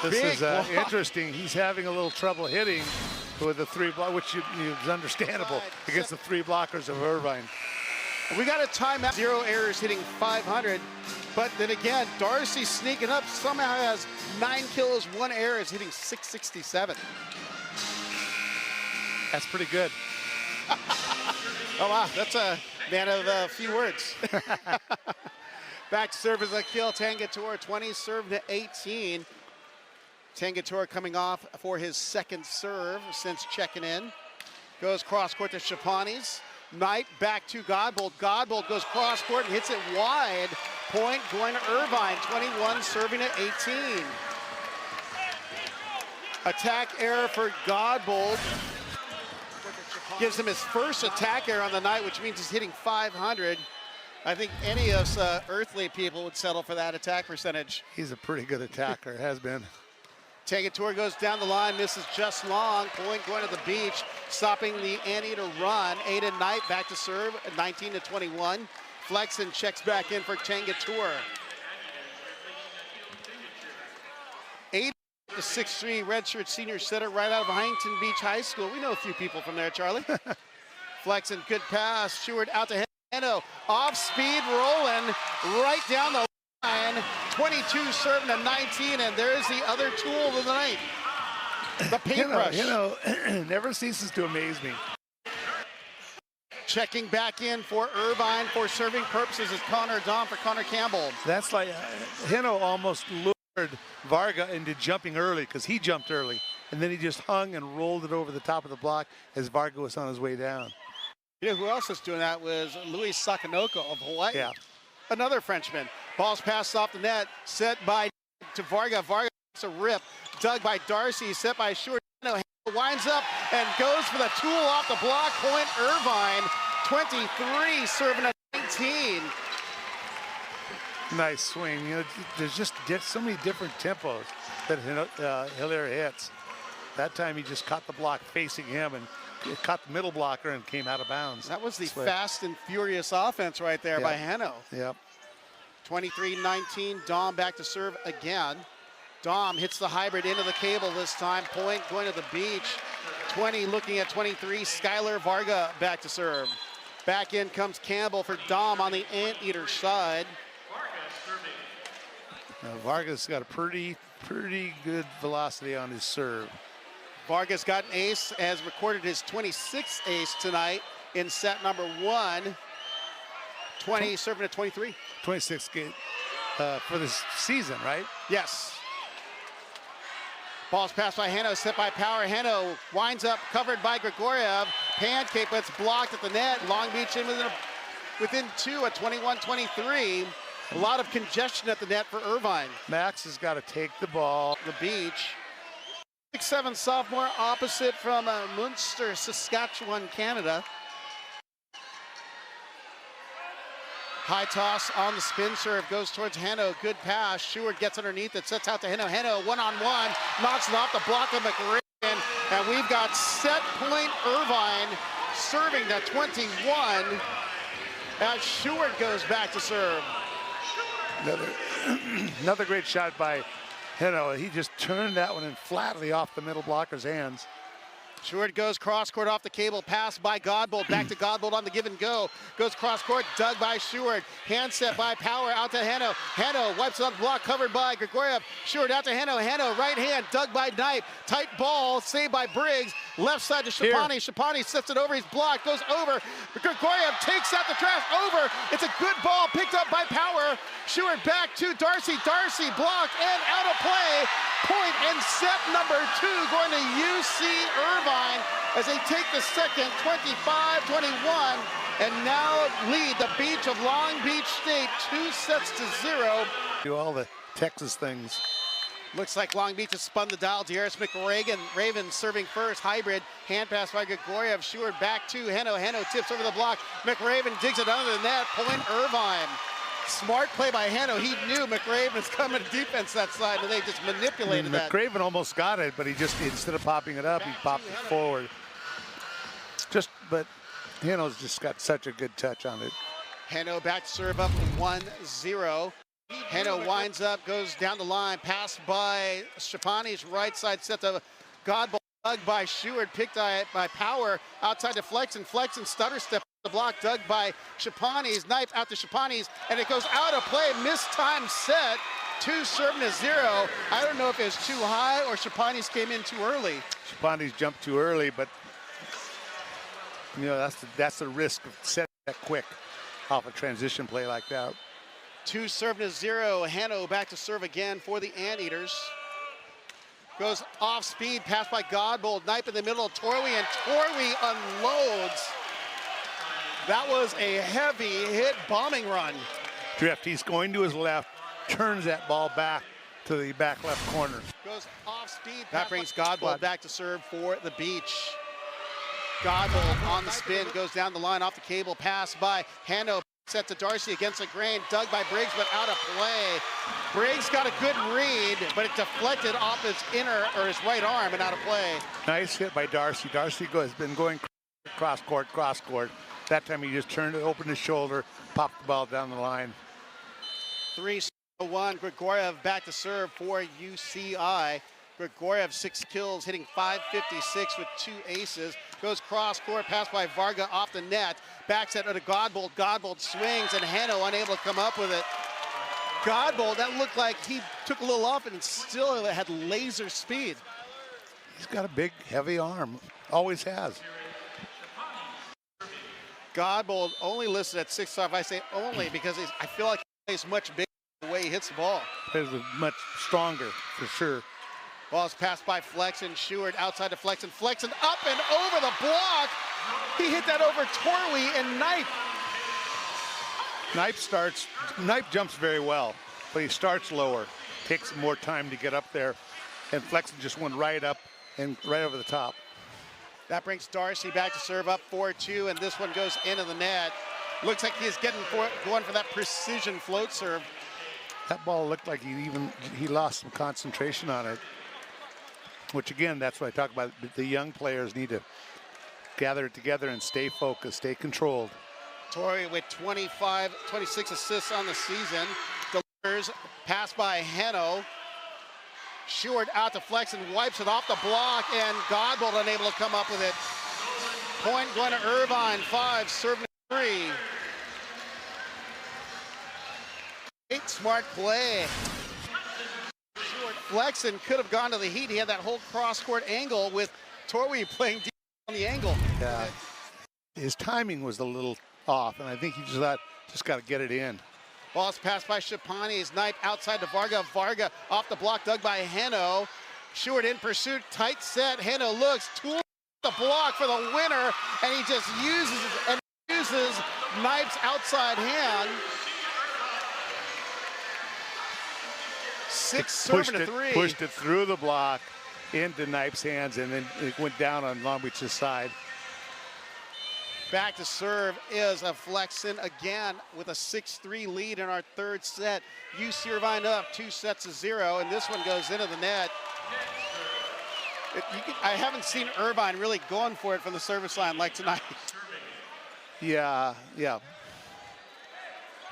This is interesting. He's having a little trouble hitting with the three block, which is understandable against the three blockers of Irvine. We got a timeout. 0 errors, hitting 500. But then again, Darcy sneaking up, somehow has 9 kills, 1 error, is hitting 667. That's pretty good. Oh wow, that's a man of a few words. Back to serve as a kill. Tangator 20 served to 18. Tangator coming off for his second serve since checking in. Goes cross court to Chapanis. Knight back to Godbold. Godbold goes cross court and hits it wide. Point going to Irvine. 21 serving at 18. Attack error for Godbold. Gives him his first attack error on the night, which means he's hitting 500. I think any of us earthly people would settle for that attack percentage. He's a pretty good attacker, has been. Tangator goes down the line, misses just long. Point going to the beach, stopping the Anteater run. Aiden Knight back to serve at 19 to 21. Flexen checks back in for Tangator. Aiden, the 6'3" redshirt senior setter right out of Huntington Beach High School. We know a few people from there, Charlie. Flexen, good pass. Sheward out to Heno. Off speed, rolling right down the line. 22 serving to 19, and there's the other tool of the night. The paintbrush. Never ceases to amaze me. Checking back in for Irvine for serving purposes is Connor Dahm for Connor Campbell. That's like, Heno almost lured Varga into jumping early because he jumped early. And then he just hung and rolled it over the top of the block as Varga was on his way down. You know who else was doing that was Luis Sakanoko of Hawaii. Yeah. Another Frenchman. Ball's passed off the net, set by to Varga. Varga gets a rip. Dug by Darcy, set by Short. Winds up and goes for the tool off the block. Point Irvine. 23 serving at 19. Nice swing. You know, there's just so many different tempos that Hilaire hits. That time he just caught the block facing him and caught the middle blocker and came out of bounds. That was the fast and furious offense right there by Heno. Yep. 23-19, Dahm back to serve again. Dahm hits the hybrid into the cable this time. Point going to the beach. 20 looking at 23, Skylar Varga back to serve. Back in comes Campbell for Dahm on the Anteater side. Now Varga's got a pretty good velocity on his serve. Varga's got an ace, has recorded his 26th ace tonight in set number 1. 20 serving at 23. 26 for this season, right? Yes. Ball's passed by Heno, set by Power. Heno winds up, covered by Grigoriev. Pancake, but it's blocked at the net. Long Beach in within 2 at 21-23. A lot of congestion at the net for Irvine. Max has got to take the ball. The beach. 6'7" sophomore, opposite from Munster, Saskatchewan, Canada. High toss on the spin serve, goes towards Heno. Good pass. Sheward gets underneath it, sets out to Heno. Heno one-on-one, knocks it off the block of McRaven. And we've got set point Irvine serving to 21 as Sheward goes back to serve. Another great shot by Heno. He just turned that one in flatly off the middle blocker's hands. Sheward goes cross court off the cable, pass by Godbold, back to Godbold on the give and go. Goes cross court, dug by Sheward. Hand set by Power out to Heno. Heno wipes it on the block, covered by Grigoriev. Sheward out to Heno. Heno right hand, dug by Knipe. Tight ball, saved by Briggs. Left side to Shapani. Shapani sets it over, he's blocked, goes over. Grigoriev takes out the trash, over. It's a good ball picked up by Power. Sheward back to Darcy. Darcy blocked and out of play. Point and set number 2 going to UC Irvine as they take the second, 25-21, and now lead the beach of Long Beach State 2-0. Do all the Texas things. Looks like Long Beach has spun the dial. Darius Raven serving first. Hybrid. Hand pass by Grigoriev. Sheward back to Heno. Heno tips over the block. McRaven digs it under the net. Point Irvine. Smart play by Heno. He knew McRaven was coming to defense that side, and they just manipulated that. McRaven almost got it, but he just, instead of popping it up, he popped it forward. But Heno's just got such a good touch on it. Heno back to serve up 1-0. Heno winds up, goes down the line, pass by Shapani's right side, set to Godbolt, dug by Sheward, picked by Power, outside to Flexen, stutter step the block, dug by Shapani's, knife out to Shapani's, and it goes out of play, mistimed set, 2-0. I don't know if it was too high or Shapani's came in too early. Shapani's jumped too early, but you know, that's the risk of setting that quick off a transition play like that. 2-0. Heno back to serve again for the Anteaters. Goes off speed, pass by Godbold, knife in the middle of Torwey, and Torwey unloads. That was a heavy hit bombing run. Drift, he's going to his left, turns that ball back to the back left corner. Goes off speed. That brings Godbold back to serve for the Beach. Godbold on the spin, goes down the line off the cable, pass by Heno. Set to Darcy against the grain, dug by Briggs, but out of play. Briggs got a good read, but it deflected off his his right arm and out of play. Nice hit by Darcy. Darcy has been going cross court. That time he just turned it, opened his shoulder, popped the ball down the line. 3-1, Grigoriev back to serve for UCI. Grigoriev 6 kills, hitting .556 with 2 aces. Goes cross court, pass by Varga off the net. Back set to Godbold. Godbold swings, and Heno unable to come up with it. Godbold, that looked like he took a little off and still had laser speed. He's got a big, heavy arm. Always has. Godbold only listed at 6'5". I say only because I feel like he plays much bigger the way he hits the ball. Plays much stronger, for sure. Ball's passed by Flexen. Sheward outside to Flexen. Flexen up and over the block. He hit that over Torwey and Knipe. Knipe jumps very well, but he starts lower. Takes more time to get up there. And Flexen just went right up and right over the top. That brings Darcy back to serve up 4-2, and this one goes into the net. Looks like he's going for that precision float serve. That ball looked like he lost some concentration on it. Which again, that's what I talk about. The young players need to gather it together and stay focused, stay controlled. Torrey with 26 assists on the season. Delivers, pass by Heno. Sheward out to Flexen, wipes it off the block, and Godbold unable to come up with it. Point going to Irvine, 5, serving 3. Great smart play. Flexen could have gone to the heat. He had that whole cross-court angle with Torwey playing deep on the angle. Yeah, his timing was a little off, and I think he just got to get it in. Ball's passed by Shapani. His knife outside to Varga. Varga off the block, dug by Heno. Sheward in pursuit, tight set. Heno looks, tools the block for the winner, and he just uses Knife's outside hand. 6-3. Pushed it through the block into Knife's hands, and then it went down on Long Beach's side. Back to serve is a Flexen again with a 6-3 lead in our third set. UC Irvine up 2-0, and this one goes into the net. I haven't seen Irvine really going for it from the service line like tonight. Yeah.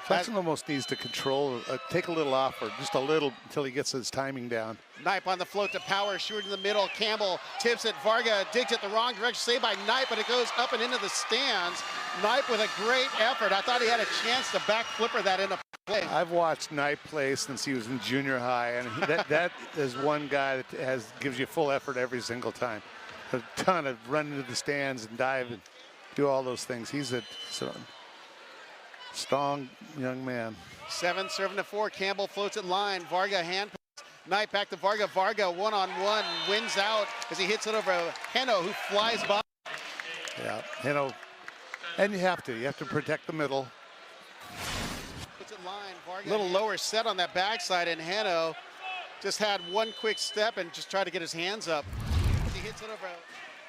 Flexen almost needs to control, take a little off, or just a little until he gets his timing down. Knipe on the float to Power, Sheward in the middle. Campbell tips it. Varga digs it the wrong direction. Saved by Knipe, but it goes up and into the stands. Knipe with a great effort. I thought he had a chance to back flipper that into play. I've watched Knipe play since he was in junior high, and that is one guy that gives you full effort every single time. A ton of run into the stands and dive and do all those things. He's a strong young man. 7-4. Campbell floats it line. Varga hand pass. Knight back to Varga. Varga one-on-one wins out as he hits it over Heno, who flies by. Yeah, Heno. And you have to protect the middle. Puts it line. Varga little lower set on that backside, and Heno just had one quick step and just tried to get his hands up. He hits it over.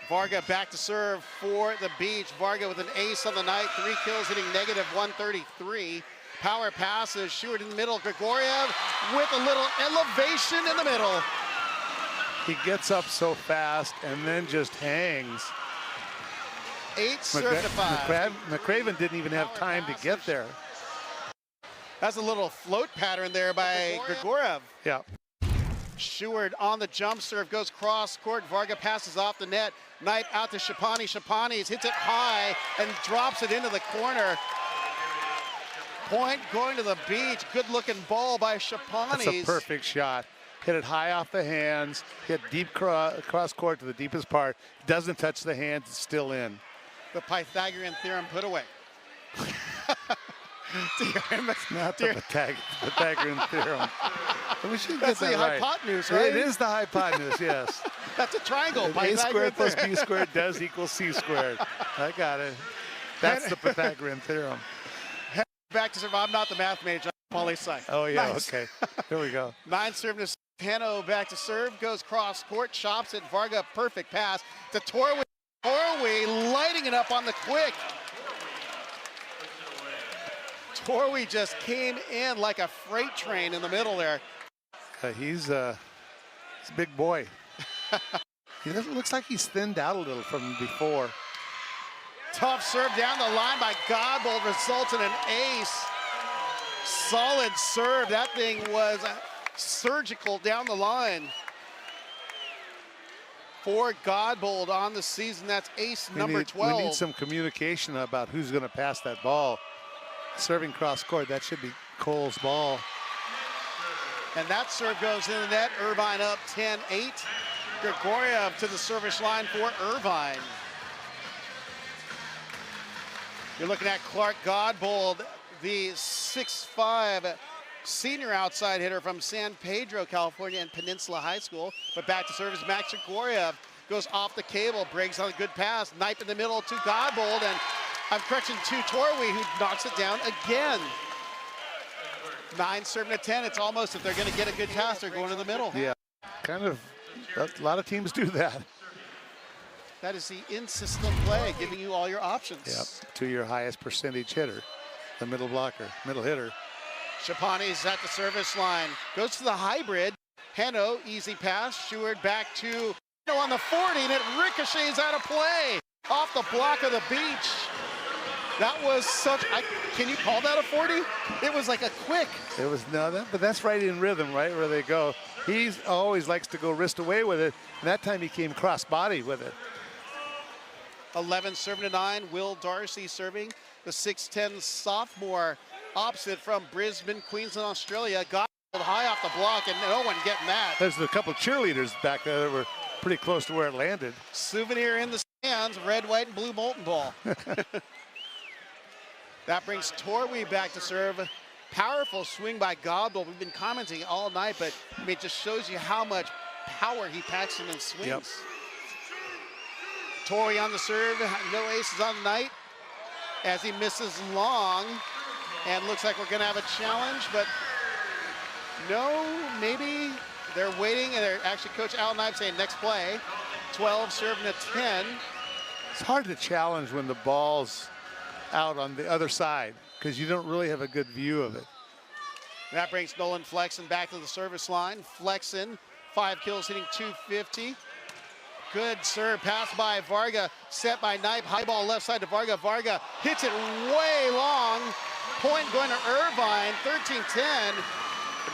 Varga back to serve for the Beach. Varga with an ace on the night, 3 kills, hitting -133. Power passes, Stewart in the middle, Grigoriev with a little elevation in the middle. He gets up so fast and then just hangs. 8 serve to 5. McCraven didn't even have time to get there. That's a little float pattern there by Grigoriev. Yeah. Stewart on the jump serve, goes cross court. Varga passes off the net. Knight out to Shapani. Shapani hits it high and drops it into the corner. Point going to the Beach. Good looking ball by Shapani. That's a perfect shot. Hit it high off the hands, hit deep cross court to the deepest part. Doesn't touch the hands, it's still in. The Pythagorean theorem put away. It's not the Pythagorean theorem. We should That's get that the right. hypotenuse, right? It is the hypotenuse, yes. That's a triangle. A squared plus b squared does equal c squared. I got it. That's the Pythagorean theorem. Back to serve. I'm not the math major. I'm poli sci. Oh, yeah, nice. Okay. Here we go. 9 serve to Hano back to serve. Goes cross court, chops it. Varga, perfect pass to Torway. Torway lighting it up on the quick. Torway just came in like a freight train in the middle there. He's a big boy. Looks like he's thinned out a little from before. Tough serve down the line by Godbold results in an ace. Solid serve. That thing was surgical down the line. For Godbold on the season, that's ace number 12. We need some communication about who's going to pass that ball. Serving cross court, that should be Cole's ball. And that serve goes in the net. Irvine up 10-8. Grigoriev to the service line for Irvine. You're looking at Clark Godbold, the 6'5" senior outside hitter from San Pedro, California, and Peninsula High School. But back to service, Max Grigoriev goes off the cable, breaks on a good pass, knife in the middle to Godbold, and I'm correction to Torway, who knocks it down again. 9 serving to 10. It's almost, if they're going to get a good pass, they're going to the middle. Yeah, kind of. A lot of teams do that. That is the in-system play, giving you all your options. Yep, to your highest percentage hitter, the middle blocker, middle hitter. Shapani's at the service line. Goes to the hybrid. Heno, easy pass. Stewart back to Heno on the 40, and it ricochets out of play. Off the block of the Beach. That was such, can you call that a 40? It was like a quick. It was, but that's right in rhythm, right, where they go. He always likes to go wrist away with it, and that time he came cross-body with it. 11 serving to 9. Will Darcy serving. The 6'10" sophomore opposite from Brisbane, Queensland, Australia. Got high off the block, and no one getting that. There's a couple cheerleaders back there that were pretty close to where it landed. Souvenir in the stands, red, white, and blue molten ball. That brings Torway back to serve. Powerful swing by Godbold. We've been commenting all night, but I mean, it just shows you how much power he packs in and swings. Yep. Torway on the serve, no aces on the night as he misses long. And looks like we're gonna have a challenge, but no, maybe they're waiting, and they're actually Coach Al Knipe saying next play. 12 serving to 10. It's hard to challenge when the ball's out on the other side because you don't really have a good view of it. That brings Nolan Flexen back to the service line. Flexen, 5 kills, hitting .250. Good serve, pass by Varga, set by Knipe. High ball left side to Varga. Varga hits it way long. Point going to Irvine, 13-10.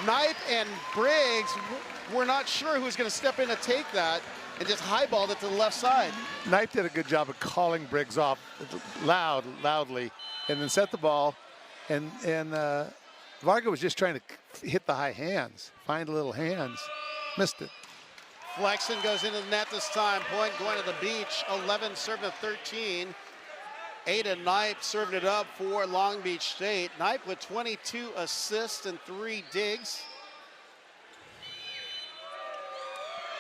Knipe and Briggs were not sure who was going to step in to take that, and just highballed it to the left side. Knipe did a good job of calling Briggs off loudly, and then set the ball. And Varga was just trying to hit the high hands, find little hands. Missed it. Flexen goes into the net this time. Point going to the Beach. 11 serving to 13. Ada Knipe serving it up for Long Beach State. Knipe with 22 assists and 3 digs.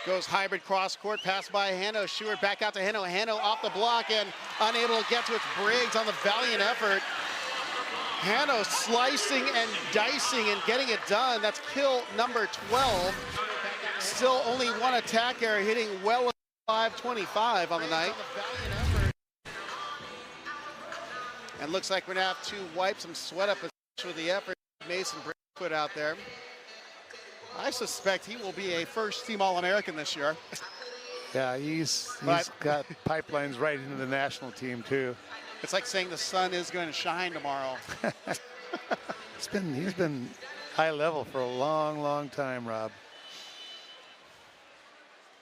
Goes hybrid cross court, pass by Hano. Stewart back out to Hano. Hano off the block and unable to get to its Briggs on the valiant effort. Hano slicing and dicing and getting it done. That's kill number 12. Still only one attack error, hitting well with 525 on the night. And looks like we're gonna have to wipe some sweat up with the effort Mason Briggs put out there. I suspect he will be a first-team All-American this year. Yeah, he's got pipelines right into the national team too. It's like saying the sun is going to shine tomorrow. He's been high level for a long, long time, Rob.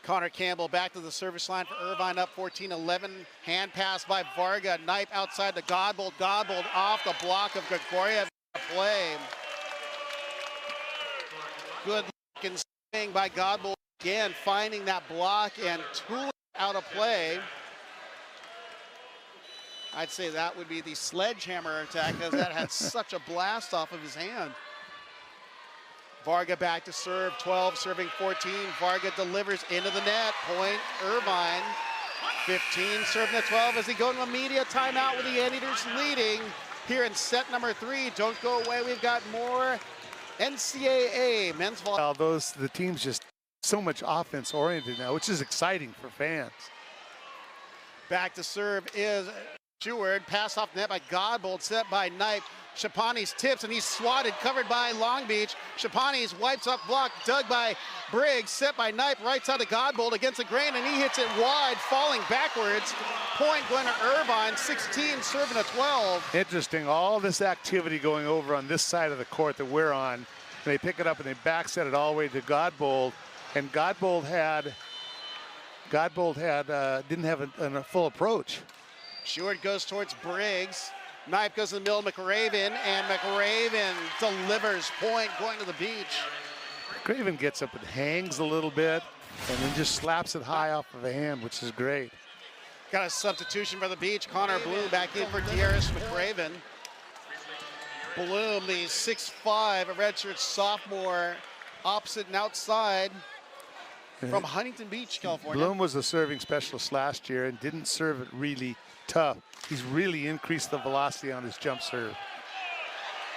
Connor Campbell back to the service line for Irvine, up 14-11. Hand pass by Varga. Knife outside to Godbold. Godbold off the block of Grigoriev. Play. Good looking swing by Godbold again, finding that block and tooling out of play. I'd say that would be the sledgehammer attack, because that had such a blast off of his hand. Varga back to serve, 12 serving 14. Varga delivers into the net. Point Irvine. 15 serving the 12 as they go to a media timeout with the Anteaters leading here in set number 3. Don't go away. We've got more NCAA men's volleyball. Well, the team's just so much offense oriented now, which is exciting for fans. Back to serve is Stewart. Pass off net by Godbold, set by Knipe. Shapani's tips, and he's swatted, covered by Long Beach. Shapani's wipes up block, dug by Briggs, set by Knipe, right side to Godbold against the grain, and he hits it wide, falling backwards. Point going to Irvine, 16 serving a 12. Interesting, all this activity going over on this side of the court that we're on. And they pick it up and they back set it all the way to Godbold, and Godbold didn't have a full approach. Stewart goes towards Briggs. Knife goes to the middle of McRaven, and McRaven delivers. Point going to the beach. McRaven gets up and hangs a little bit, and then just slaps it high off of a hand, which is great. Got a substitution for the beach. Connor Bloom back in for Darius McRaven. Bloom, the 6'5", a redshirt sophomore, opposite and outside from Huntington Beach, California. Bloom was a serving specialist last year and didn't serve it really tough. He's really increased the velocity on his jump serve.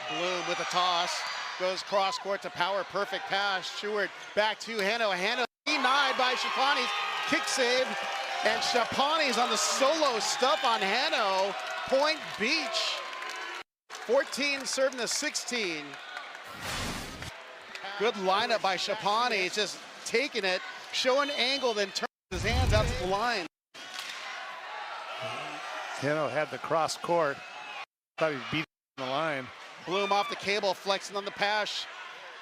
Bloom with a toss, goes cross court to Power, perfect pass. Stewart back to Hano. Hano denied by Shapani's kick save, and Shapani's on the solo stuff on Hano. Point Beach. 14 serving the 16. Good lineup by Shapani. He's just taking it, showing angle, then turns his hands out to the line. Hano had the cross court. Thought he'd beat the line. Bloom off the cable, flexing on the pass.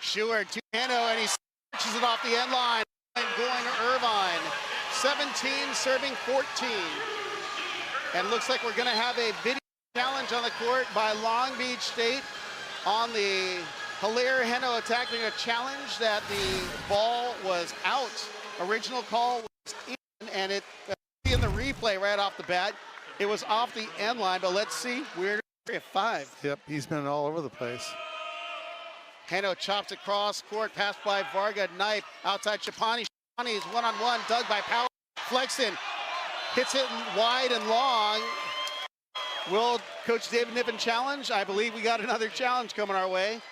Stewart to Hano, and he switches it off the end line. And going to Irvine. 17 serving 14. And looks like we're going to have a video challenge on the court by Long Beach State on the Hilaire Heno attack. They're going to challenge that the ball was out. Original call was in, and it in the replay right off the bat. It was off the end line, but let's see. We're at 5. Yep, he's been all over the place. Heno chops across court, passed by Varga. Knife outside Shapani. Shapani's one-on-one, dug by Power. Flexen hits it wide and long. Will Coach David Niffen challenge? I believe we got another challenge coming our way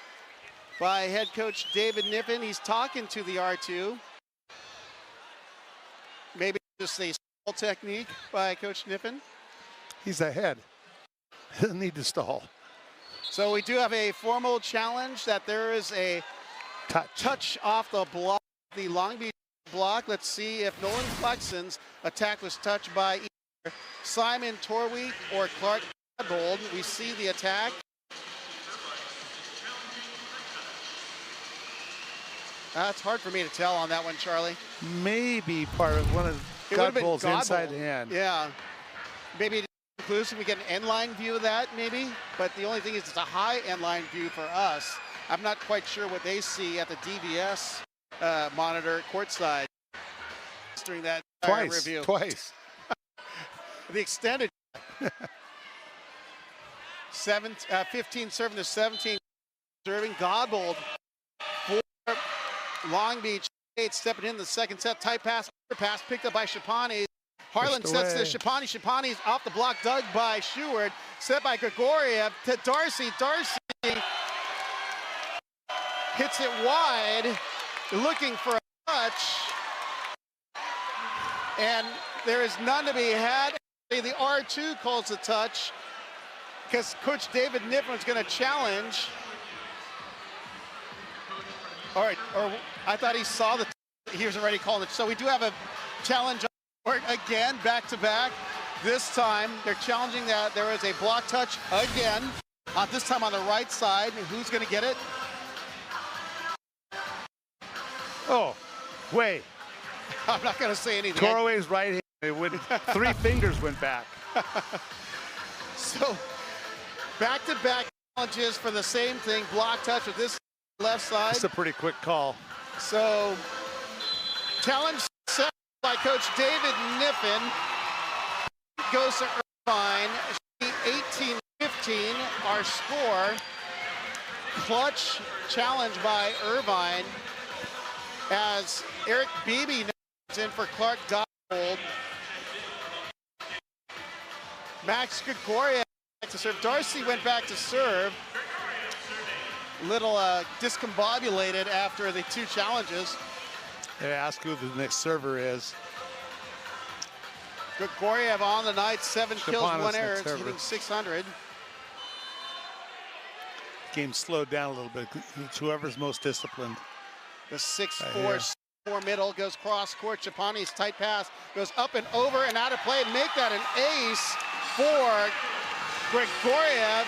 by head coach David Niffen. He's talking to the R2. Maybe just a stall technique by Coach Niffen. He's ahead. Doesn't need to stall. So we do have a formal challenge that there is a touch off the block, the Long Beach block. Let's see if Nolan Flexen's attack was touched by either Simon Torwick or Clark Godbold. We see the attack. It's hard for me to tell on that one, Charlie. Maybe part of one of Godbold's inside hand. Yeah. Maybe inclusive, we get an end line view of that, maybe. But the only thing is, it's a high end line view for us. I'm not quite sure what they see at the DVS monitor courtside during that review. Twice. The extended 15 serving to 17 serving. Godbold for Long Beach State, stepping in the second set. Tight pass, pass picked up by Shapani. Harlan sets to Shapani. Shapani's off the block, dug by Stewart, set by Grigoriev to Darcy. Darcy hits it wide, looking for a touch. And there is none to be had. The R2 calls the touch because Coach David Niffen is going to challenge. All right, or I thought he saw he was already calling it. So we do have a challenge on the court again, back to back. This time they're challenging that there is a block touch again. This time on the right side. Who's going to get it? Oh, wait. I'm not going to say anything. Torway's right hand. It went, 3 fingers went back. So back-to-back challenges for the same thing. Block touch with this left side. It's a pretty quick call. So challenge set by Coach David Niffen. Goes to Irvine. 18-15, our score. Clutch challenge by Irvine as Eric Beebe is in for Clark Dodgold. Max Grigoriev back to serve. Darcy went back to serve. Little discombobulated after the 2 challenges. They ask who the next server is. Grigoriev on the night, 7 kills, 1 error, server. hitting 600. Game slowed down a little bit. It's whoever's most disciplined. The 6'4" middle goes cross court. Chapani's tight pass goes up and over and out of play. Make that an ace for Grigoriev,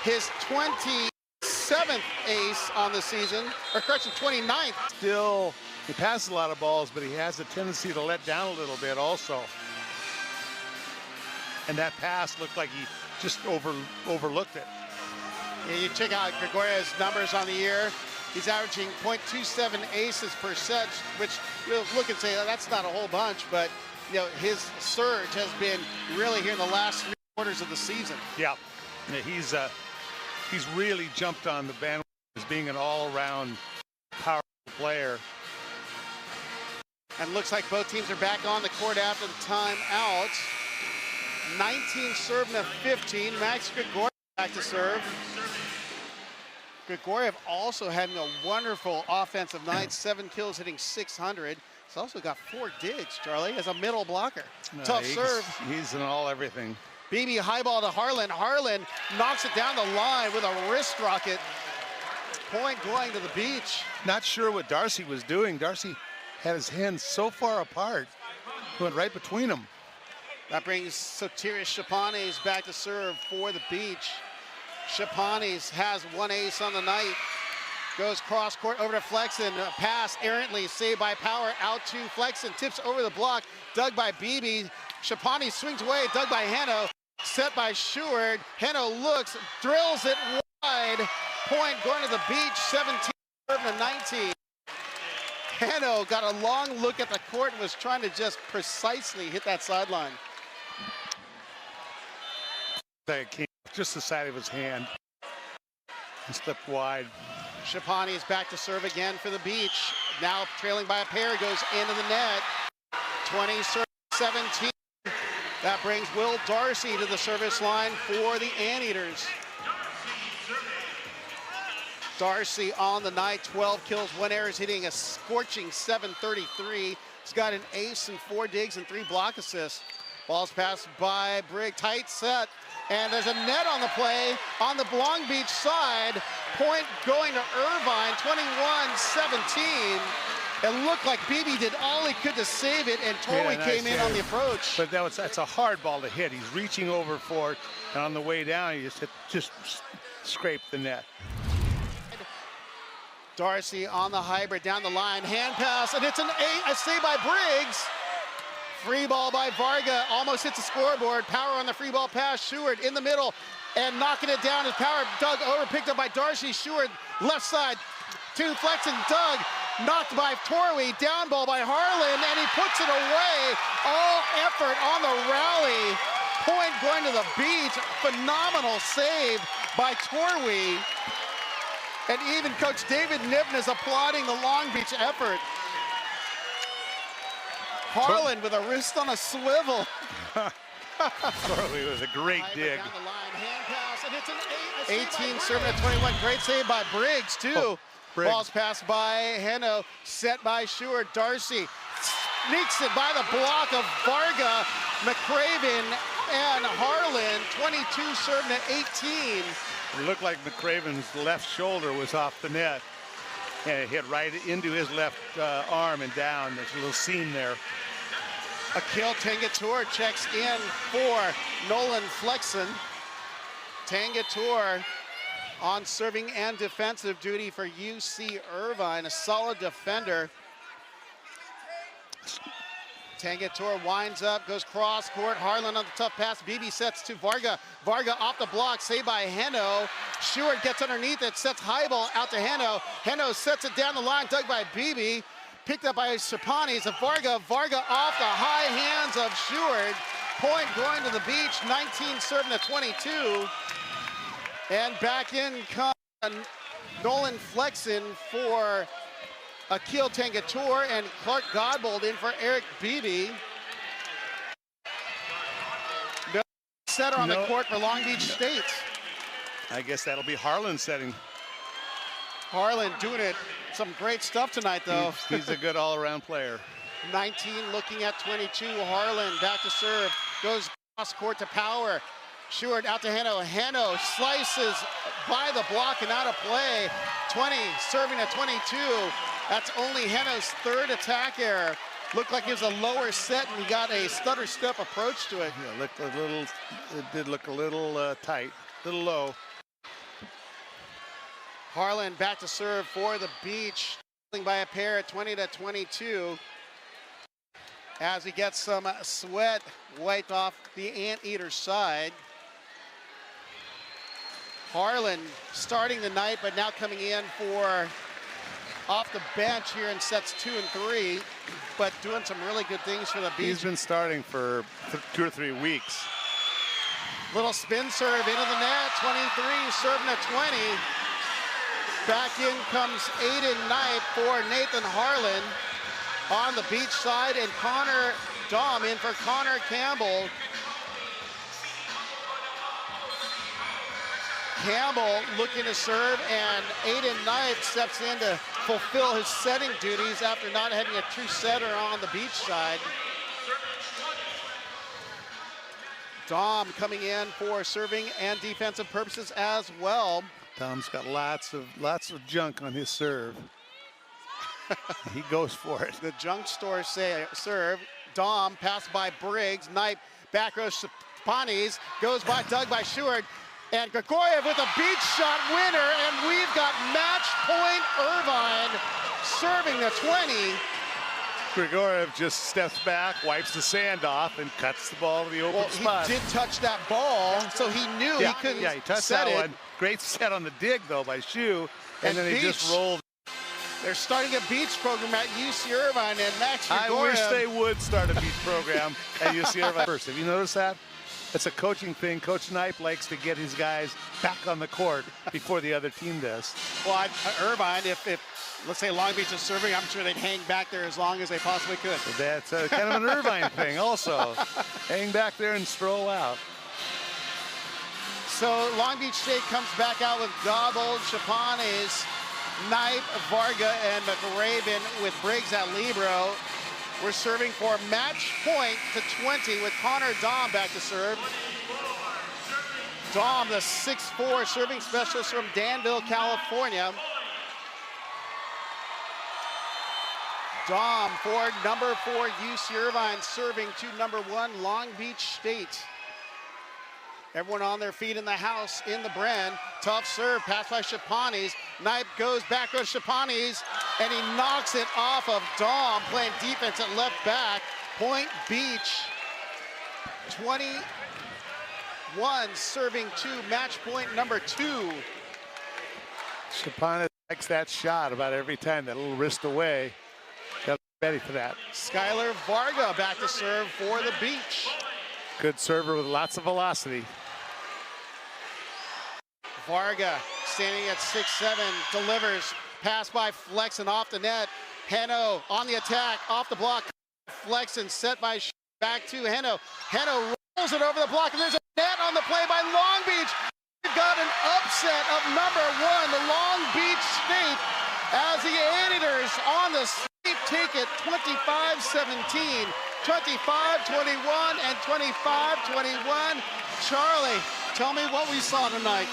his 27th ace on the season, or correction, 29th. Still, he passes a lot of balls, but he has a tendency to let down a little bit also. And that pass looked like he just overlooked it. Yeah, you check out Grigoriev's numbers on the year. He's averaging .27 aces per set, which you'll look and say, oh, that's not a whole bunch, but you know, his surge has been really here in the last 3 quarters of the season. Yeah, he's really jumped on the bandwagon as being an all-around powerful player. And looks like both teams are back on the court after the timeout. 19 serving to 15. Max Grigoriev back to serve. Grigoriev also having a wonderful offensive night, 7 kills, hitting 600. He's also got 4 digs, Charlie, as a middle blocker. Tough serve. He's an all-everything. Beebe high ball to Harlan. Harlan knocks it down the line with a wrist rocket. Point going to the beach. Not sure what Darcy was doing. Darcy had his hands so far apart. Went right between them. That brings Sotiris Chapanes back to serve for the beach. Chapanes has 1 ace on the night. Goes cross court over to Flexen. Pass errantly, saved by Power, out to Flexen. Tips over the block, dug by Beebe. Chapanes swings away, dug by Hanno. Set by Schuard. Hanno looks, drills it wide. Point going to the beach, 17 to 19. Hanno got a long look at the court and was trying to just precisely hit that sideline. That came just the side of his hand. He slipped wide. Chapani is back to serve again for the beach. Now trailing by a pair, goes into the net. 20 serve 17. That brings Will Darcy to the service line for the Anteaters. Darcy on the night, 12 kills, 1 error, is hitting a scorching .733. He's got an ace and 4 digs and 3 block assists. Ball's passed by Brigg, tight set. And there's a net on the play on the Long Beach side. Point going to Irvine, 21-17. It looked like Beebe did all he could to save it, and Torway came in on the approach. But that's a hard ball to hit. He's reaching over for it, and on the way down, he just scraped the net. Darcy on the hybrid, down the line, hand pass, and it's a save by Briggs. Free ball by Varga, almost hits the scoreboard. Power on the free ball pass, Schuard in the middle, and knocking it down is Power. Dug over, picked up by Darcy. Schuard, left side to Flexen. Dug, knocked by Torway. Down ball by Harlan, and he puts it away. All effort on the rally. Point going to the beach. Phenomenal save by Torway. And even Coach David Niffen is applauding the Long Beach effort. Harlan with a wrist on a swivel. It was a great dig. Down the line, hand pass, and it's an 18 serving at 21. Great save by Briggs, too. Briggs. Ball's passed by Heno, set by Schuart. Darcy sneaks it by the block of Varga, McCraven, and Harlan. 22 serving at 18. It looked like McCraven's left shoulder was off the net. And it hit right into his left arm and down. There's a little seam there. Akil Tangator checks in for Nolan Flexen. Tangator on serving and defensive duty for UC Irvine, a solid defender. Tangator winds up, goes cross court. Harlan on the tough pass. Beebe sets to Varga. Varga off the block, saved by Heno. Schuart gets underneath it, sets high ball out to Heno. Heno sets it down the line, dug by Beebe. Picked up by Serpanis. Varga. Varga off the high hands of Schuart. Point going to the beach. 19 serving to 22. And back in comes Nolan Flexen for Akil Tangator, and Clark Godbold in for Eric Beebe. No setter on the court for Long Beach State. I guess that'll be Harlan setting. Harlan doing it. Some great stuff tonight, though. He's a good all-around player. 19 looking at 22. Harlan back to serve. Goes cross court to Power. Schuart out to Heno. Heno slices by the block and out of play. 20 serving at 22. That's only Heno's third attack error. Looked like it was a lower set, and he got a stutter step approach to it. Yeah, looked a little. It did look a little tight, a little low. Harlan back to serve for the beach, by a pair at 20 to 22. As he gets some sweat wiped off the Anteater's side. Harlan starting the night, but now coming in for off the bench here in sets 2 and 3, but doing some really good things for the beach. He's been starting for 2 or 3 weeks. Little spin serve into the net, 23, serving at 20. Back in comes Aiden Knight for Nathan Harlan on the beach side, and Connor Dahm in for Connor Campbell. Campbell looking to serve, and Aiden Knight steps in to fulfill his setting duties after not having a true setter on the beach side. Dahm coming in for serving and defensive purposes as well. Tom's got lots of junk on his serve. He goes for it. The junk store serve. Dahm passed by Briggs. Knight back row Serpanis, goes by dug by Schuart. And Grigoriev with a beach shot winner, and we've got match point Irvine serving the 20. Grigoriev just steps back, wipes the sand off, and cuts the ball to the open spot. He did touch that ball, so he knew he couldn't he touched set that it. one. Great set on the dig, though, by Shu, and then he just rolled. They're starting a beach program at UC Irvine, and Max Grigoriev. I wish they would start a beach program at UC Irvine first. Have you noticed that? It's a coaching thing. Coach Knipe likes to get his guys back on the court before the other team does. Well, Irvine, if let's say Long Beach is serving, I'm sure they'd hang back there as long as they possibly could. So that's kind of an Irvine thing also. Hang back there and stroll out. So Long Beach State comes back out with Godbold, Serpanis, Knipe, Varga, and McRaven with Briggs at libero. We're serving for match point to 20 with Connor Dahm back to serve. Dahm, the 6'4" serving specialist from Danville, California. Dahm for number 4 UC Irvine, serving to number 1 Long Beach State. Everyone on their feet in the house in the Bren. Tough serve, pass by Serpanis. Knipe goes back to Serpanis, and he knocks it off of Dahm, playing defense at left back. Point Beach, 21 serving to match point number 2. Serpanis likes that shot about every time, that little wrist away. Got ready for that. Skylar Varga back to serve for the Beach. Good server with lots of velocity. Varga standing at 6'7", delivers, pass by Flexen off the net. Heno on the attack, off the block. Flexen set by back to Heno. Heno rolls it over the block, and there's a net on the play by Long Beach. We've got an upset of number 1, the Long Beach State the Anteaters on the sweep ticket, 25-17, 25-21, and 25-21. Charlie, tell me what we saw tonight.